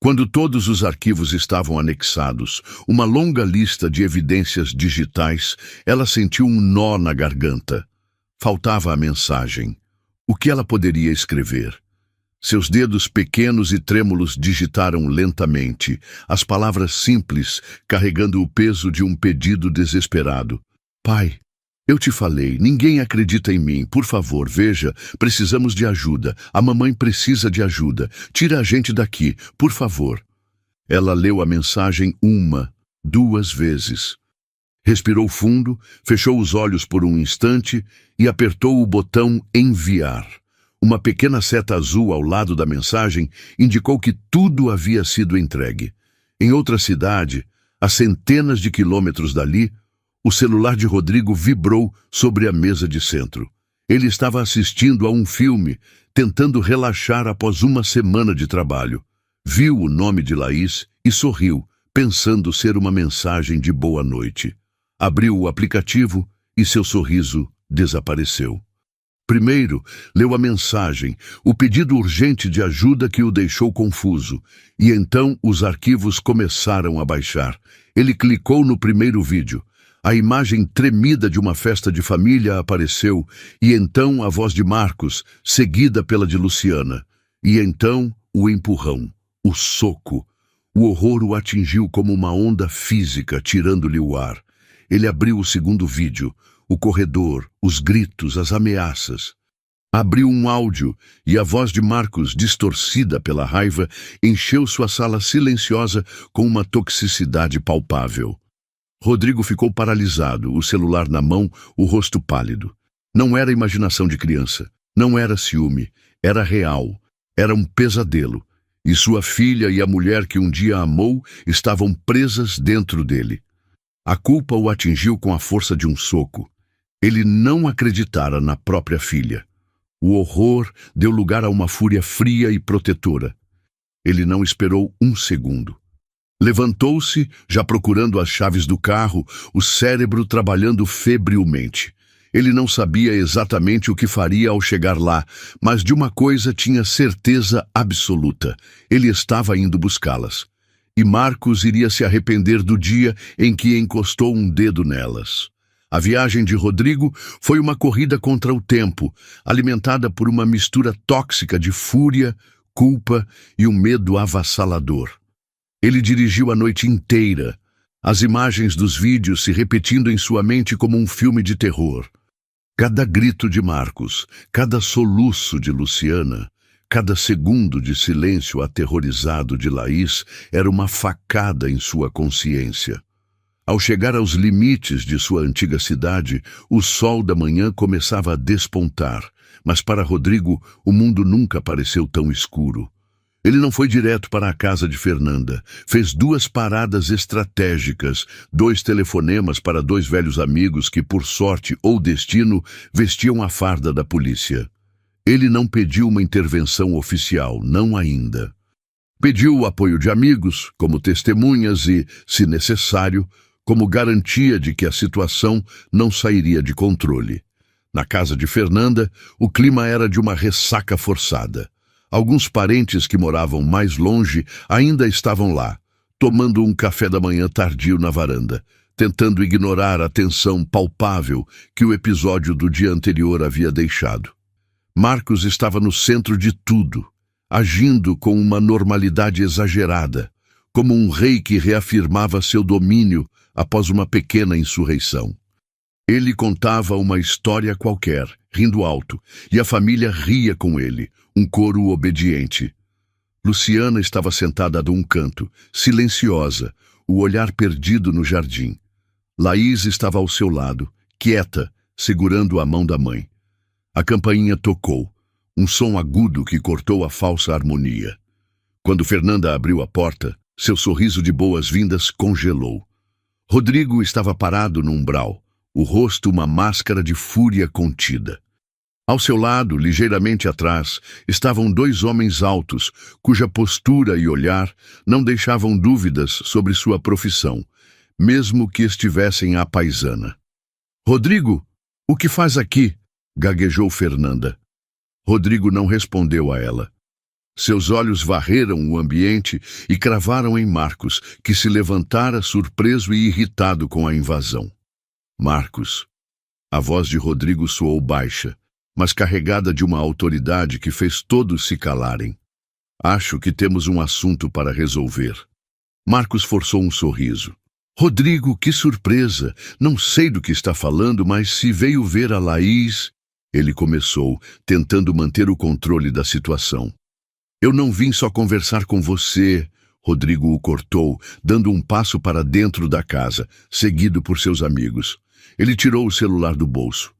Quando todos os arquivos estavam anexados, uma longa lista de evidências digitais, ela sentiu um nó na garganta. Faltava a mensagem. O que ela poderia escrever? Seus dedos pequenos e trêmulos digitaram lentamente, as palavras simples, carregando o peso de um pedido desesperado. Pai, eu te falei, ninguém acredita em mim. Por favor, veja, precisamos de ajuda. A mamãe precisa de ajuda. Tira a gente daqui, por favor. Ela leu a mensagem 1, 2 vezes. Respirou fundo, fechou os olhos por um instante e apertou o botão enviar. Uma pequena seta azul ao lado da mensagem indicou que tudo havia sido entregue. Em outra cidade, a centenas de quilômetros dali, o celular de Rodrigo vibrou sobre a mesa de centro. Ele estava assistindo a um filme, tentando relaxar após uma semana de trabalho. Viu o nome de Laís e sorriu, pensando ser uma mensagem de boa noite. Abriu o aplicativo e seu sorriso desapareceu. Primeiro, leu a mensagem, o pedido urgente de ajuda que o deixou confuso, e então os arquivos começaram a baixar. Ele clicou no primeiro vídeo. A imagem tremida de uma festa de família apareceu, e então a voz de Marcos, seguida pela de Luciana. E então o empurrão, o soco. O horror o atingiu como uma onda física, tirando-lhe o ar. Ele abriu o segundo vídeo, o corredor, os gritos, as ameaças. Abriu um áudio e a voz de Marcos, distorcida pela raiva, encheu sua sala silenciosa com uma toxicidade palpável. Rodrigo ficou paralisado, o celular na mão, o rosto pálido. Não era imaginação de criança, não era ciúme, era real, era um pesadelo. E sua filha e a mulher que um dia amou estavam presas dentro dele. A culpa o atingiu com a força de um soco. Ele não acreditara na própria filha. O horror deu lugar a uma fúria fria e protetora. Ele não esperou um segundo. Levantou-se, já procurando as chaves do carro, o cérebro trabalhando febrilmente. Ele não sabia exatamente o que faria ao chegar lá, mas de uma coisa tinha certeza absoluta. Ele estava indo buscá-las. E Marcos iria se arrepender do dia em que encostou um dedo nelas. A viagem de Rodrigo foi uma corrida contra o tempo, alimentada por uma mistura tóxica de fúria, culpa e um medo avassalador. Ele dirigiu a noite inteira, as imagens dos vídeos se repetindo em sua mente como um filme de terror. Cada grito de Marcos, cada soluço de Luciana, cada segundo de silêncio aterrorizado de Laís era uma facada em sua consciência. Ao chegar aos limites de sua antiga cidade, o sol da manhã começava a despontar, mas para Rodrigo o mundo nunca pareceu tão escuro. Ele não foi direto para a casa de Fernanda. Fez 2 paradas estratégicas, 2 telefonemas para 2 velhos amigos que, por sorte ou destino, vestiam a farda da polícia. Ele não pediu uma intervenção oficial, não ainda. Pediu o apoio de amigos, como testemunhas e, se necessário, como garantia de que a situação não sairia de controle. Na casa de Fernanda, o clima era de uma ressaca forçada. Alguns parentes que moravam mais longe ainda estavam lá, tomando um café da manhã tardio na varanda, tentando ignorar a tensão palpável que o episódio do dia anterior havia deixado. Marcos estava no centro de tudo, agindo com uma normalidade exagerada, como um rei que reafirmava seu domínio após uma pequena insurreição. Ele contava uma história qualquer, rindo alto, e a família ria com ele, um coro obediente. Luciana estava sentada a um canto, silenciosa, o olhar perdido no jardim. Laís estava ao seu lado, quieta, segurando a mão da mãe. A campainha tocou, um som agudo que cortou a falsa harmonia. Quando Fernanda abriu a porta, seu sorriso de boas-vindas congelou. Rodrigo estava parado no umbral, o rosto uma máscara de fúria contida. Ao seu lado, ligeiramente atrás, estavam 2 homens altos, cuja postura e olhar não deixavam dúvidas sobre sua profissão, mesmo que estivessem à paisana. "Rodrigo, o que faz aqui?" gaguejou Fernanda. Rodrigo não respondeu a ela. Seus olhos varreram o ambiente e cravaram em Marcos, que se levantara surpreso e irritado com a invasão. "Marcos." A voz de Rodrigo soou baixa, mas carregada de uma autoridade que fez todos se calarem. "Acho que temos um assunto para resolver." Marcos forçou um sorriso. "Rodrigo, que surpresa! Não sei do que está falando, mas se veio ver a Laís..." Ele começou, tentando manter o controle da situação. "Eu não vim só conversar com você." Rodrigo o cortou, dando um passo para dentro da casa, seguido por seus amigos. Ele tirou o celular do bolso.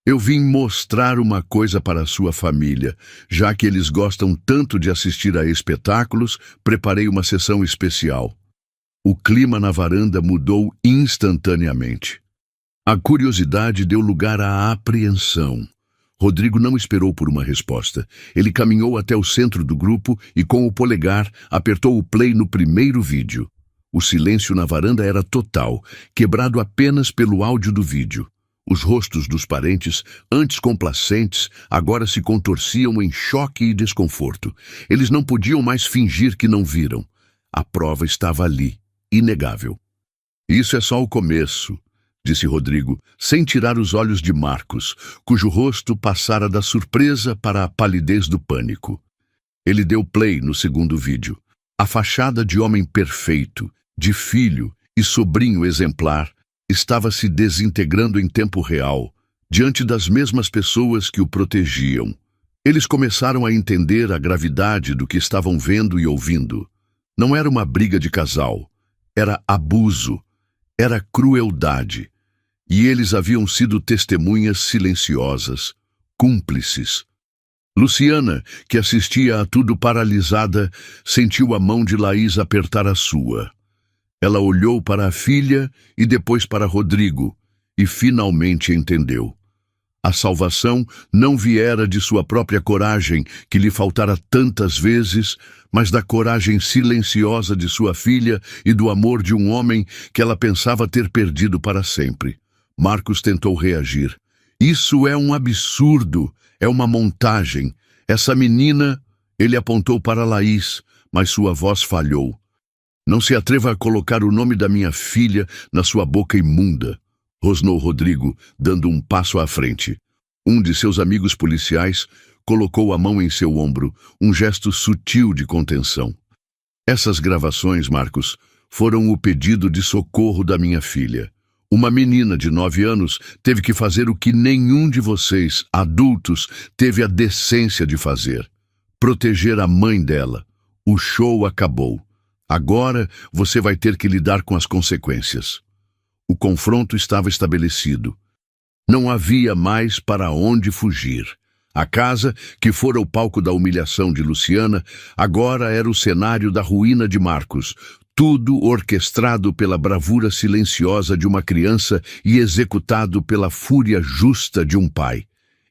"Eu vim mostrar uma coisa para a sua família. Já que eles gostam tanto de assistir a espetáculos, preparei uma sessão especial." O clima na varanda mudou instantaneamente. A curiosidade deu lugar à apreensão. Rodrigo não esperou por uma resposta. Ele caminhou até o centro do grupo e, com o polegar, apertou o play no primeiro vídeo. O silêncio na varanda era total, quebrado apenas pelo áudio do vídeo. Os rostos dos parentes, antes complacentes, agora se contorciam em choque e desconforto. Eles não podiam mais fingir que não viram. A prova estava ali, inegável. "Isso é só o começo", disse Rodrigo, sem tirar os olhos de Marcos, cujo rosto passara da surpresa para a palidez do pânico. Ele deu play no segundo vídeo. A fachada de homem perfeito, de filho e sobrinho exemplar, estava se desintegrando em tempo real, diante das mesmas pessoas que o protegiam. Eles começaram a entender a gravidade do que estavam vendo e ouvindo. Não era uma briga de casal, era abuso, era crueldade. E eles haviam sido testemunhas silenciosas, cúmplices. Luciana, que assistia a tudo paralisada, sentiu a mão de Laís apertar a sua. Ela olhou para a filha e depois para Rodrigo, e finalmente entendeu. A salvação não viera de sua própria coragem, que lhe faltara tantas vezes, mas da coragem silenciosa de sua filha e do amor de um homem que ela pensava ter perdido para sempre. Marcos tentou reagir. "Isso é um absurdo, é uma montagem. Essa menina..." Ele apontou para Laís, mas sua voz falhou. "Não se atreva a colocar o nome da minha filha na sua boca imunda." rosnou Rodrigo, dando um passo à frente. Um de seus amigos policiais colocou a mão em seu ombro, um gesto sutil de contenção. Essas gravações, Marcos, foram o pedido de socorro da minha filha. Uma menina de 9 anos teve que fazer o que nenhum de vocês, adultos, teve a decência de fazer. Proteger a mãe dela. O show acabou. Agora você vai ter que lidar com as consequências. O confronto estava estabelecido. Não havia mais para onde fugir. A casa, que fora o palco da humilhação de Luciana, agora era o cenário da ruína de Marcos, tudo orquestrado pela bravura silenciosa de uma criança e executado pela fúria justa de um pai.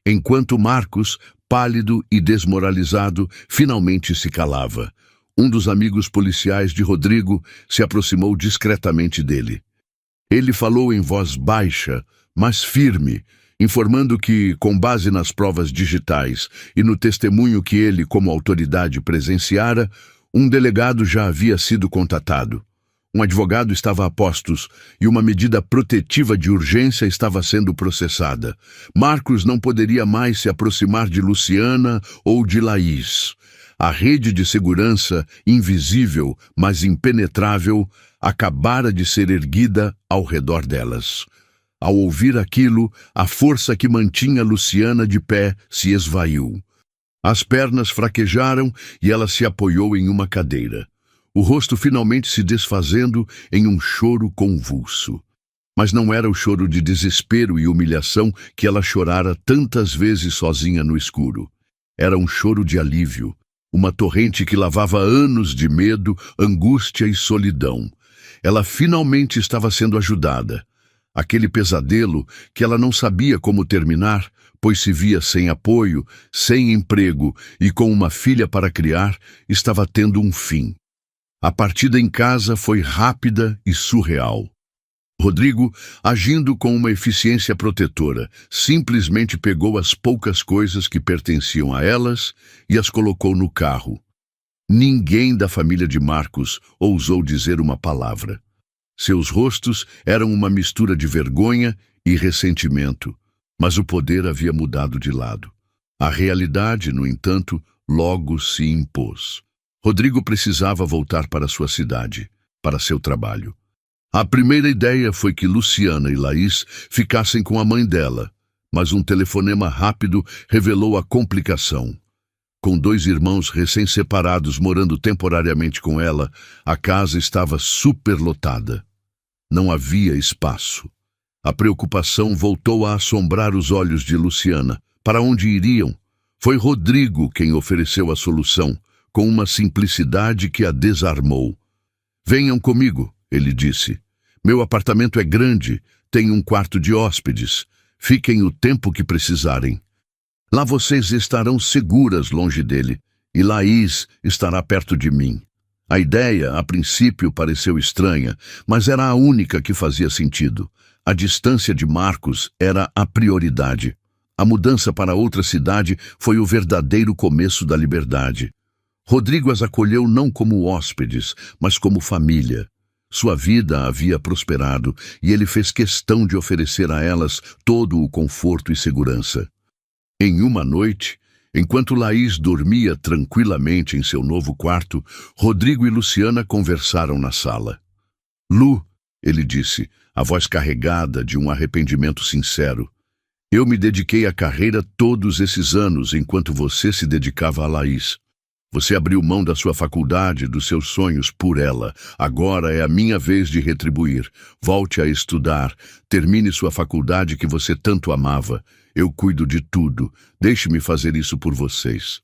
Enquanto Marcos, pálido e desmoralizado, finalmente se calava. Um dos amigos policiais de Rodrigo se aproximou discretamente dele. Ele falou em voz baixa, mas firme, informando que, com base nas provas digitais e no testemunho que ele, como autoridade, presenciara, um delegado já havia sido contatado. Um advogado estava a postos e uma medida protetiva de urgência estava sendo processada. Marcos não poderia mais se aproximar de Luciana ou de Laís. A rede de segurança, invisível, mas impenetrável, acabara de ser erguida ao redor delas. Ao ouvir aquilo, a força que mantinha Luciana de pé se esvaiu. As pernas fraquejaram e ela se apoiou em uma cadeira. O rosto finalmente se desfazendo em um choro convulso. Mas não era o choro de desespero e humilhação que ela chorara tantas vezes sozinha no escuro. Era um choro de alívio, uma torrente que lavava anos de medo, angústia e solidão. Ela finalmente estava sendo ajudada. Aquele pesadelo que ela não sabia como terminar, pois se via sem apoio, sem emprego e com uma filha para criar, estava tendo um fim. A partida em casa foi rápida e surreal. Rodrigo, agindo com uma eficiência protetora, simplesmente pegou as poucas coisas que pertenciam a elas e as colocou no carro. Ninguém da família de Marcos ousou dizer uma palavra. Seus rostos eram uma mistura de vergonha e ressentimento, mas o poder havia mudado de lado. A realidade, no entanto, logo se impôs. Rodrigo precisava voltar para sua cidade, para seu trabalho. A primeira ideia foi que Luciana e Laís ficassem com a mãe dela, mas um telefonema rápido revelou a complicação. Com 2 irmãos recém-separados morando temporariamente com ela, a casa estava superlotada. Não havia espaço. A preocupação voltou a assombrar os olhos de Luciana. Para onde iriam? Foi Rodrigo quem ofereceu a solução, com uma simplicidade que a desarmou. "Venham comigo", ele disse. "Meu apartamento é grande, tem um quarto de hóspedes. Fiquem o tempo que precisarem. Lá vocês estarão seguras longe dele, e Laís estará perto de mim." A ideia, a princípio, pareceu estranha, mas era a única que fazia sentido. A distância de Marcos era a prioridade. A mudança para outra cidade foi o verdadeiro começo da liberdade. Rodrigo as acolheu não como hóspedes, mas como família. Sua vida havia prosperado e ele fez questão de oferecer a elas todo o conforto e segurança. Em uma noite, enquanto Laís dormia tranquilamente em seu novo quarto, Rodrigo e Luciana conversaram na sala. "Lu", ele disse, a voz carregada de um arrependimento sincero, "eu me dediquei à carreira todos esses anos enquanto você se dedicava a Laís. Você abriu mão da sua faculdade, dos seus sonhos por ela. Agora é a minha vez de retribuir. Volte a estudar. Termine sua faculdade que você tanto amava. Eu cuido de tudo. Deixe-me fazer isso por vocês."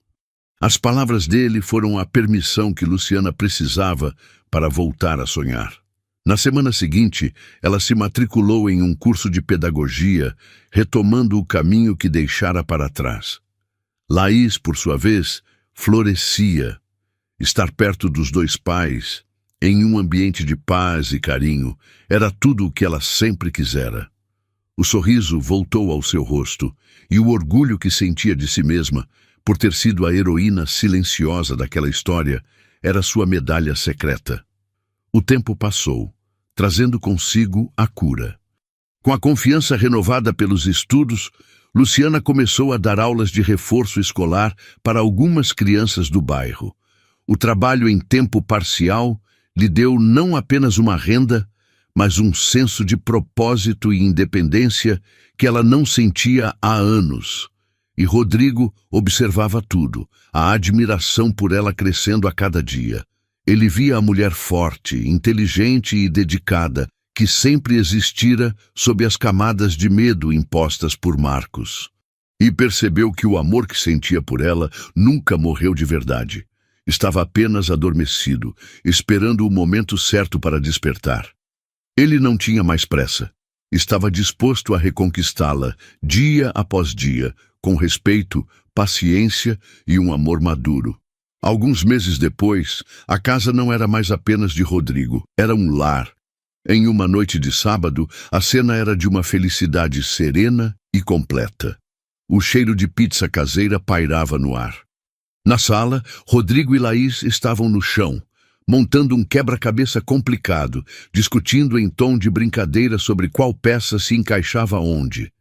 As palavras dele foram a permissão que Luciana precisava para voltar a sonhar. Na semana seguinte, ela se matriculou em um curso de pedagogia, retomando o caminho que deixara para trás. Laís, por sua vez, florescia. Estar perto dos 2 pais, em um ambiente de paz e carinho, era tudo o que ela sempre quisera. O sorriso voltou ao seu rosto, e o orgulho que sentia de si mesma, por ter sido a heroína silenciosa daquela história, era sua medalha secreta. O tempo passou, trazendo consigo a cura. Com a confiança renovada pelos estudos, Luciana começou a dar aulas de reforço escolar para algumas crianças do bairro. O trabalho em tempo parcial lhe deu não apenas uma renda, mas um senso de propósito e independência que ela não sentia há anos. E Rodrigo observava tudo, a admiração por ela crescendo a cada dia. Ele via a mulher forte, inteligente e dedicada, que sempre existira sob as camadas de medo impostas por Marcos. E percebeu que o amor que sentia por ela nunca morreu de verdade. Estava apenas adormecido, esperando o momento certo para despertar. Ele não tinha mais pressa. Estava disposto a reconquistá-la, dia após dia, com respeito, paciência e um amor maduro. Alguns meses depois, a casa não era mais apenas de Rodrigo, era um lar. Em uma noite de sábado, a cena era de uma felicidade serena e completa. O cheiro de pizza caseira pairava no ar. Na sala, Rodrigo e Laís estavam no chão, montando um quebra-cabeça complicado, discutindo em tom de brincadeira sobre qual peça se encaixava onde.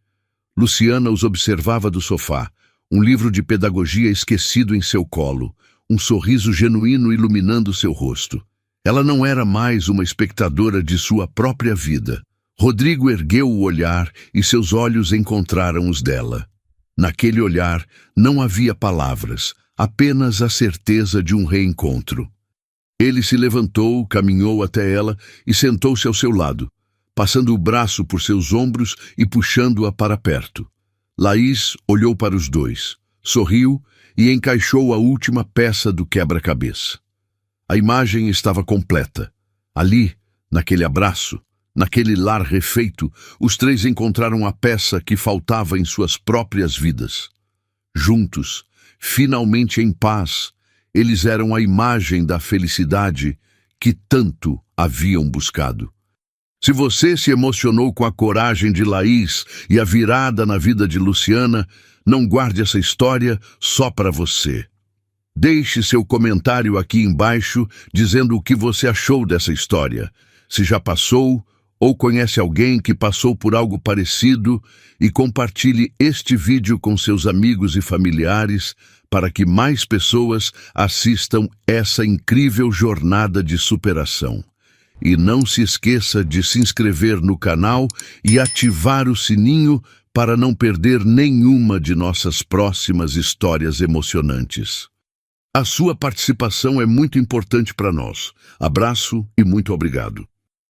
Luciana os observava do sofá, um livro de pedagogia esquecido em seu colo, um sorriso genuíno iluminando seu rosto. Ela não era mais uma espectadora de sua própria vida. Rodrigo ergueu o olhar e seus olhos encontraram os dela. Naquele olhar não havia palavras, apenas a certeza de um reencontro. Ele se levantou, caminhou até ela e sentou-se ao seu lado, passando o braço por seus ombros e puxando-a para perto. Laís olhou para os dois, sorriu e encaixou a última peça do quebra-cabeça. A imagem estava completa. Ali, naquele abraço, naquele lar refeito, os três encontraram a peça que faltava em suas próprias vidas. Juntos, finalmente em paz, eles eram a imagem da felicidade que tanto haviam buscado. Se você se emocionou com a coragem de Laís e a virada na vida de Luciana, não guarde essa história só para você. Deixe seu comentário aqui embaixo dizendo o que você achou dessa história. Se já passou ou conhece alguém que passou por algo parecido, e compartilhe este vídeo com seus amigos e familiares para que mais pessoas assistam essa incrível jornada de superação. E não se esqueça de se inscrever no canal e ativar o sininho para não perder nenhuma de nossas próximas histórias emocionantes. A sua participação é muito importante para nós. Abraço e muito obrigado.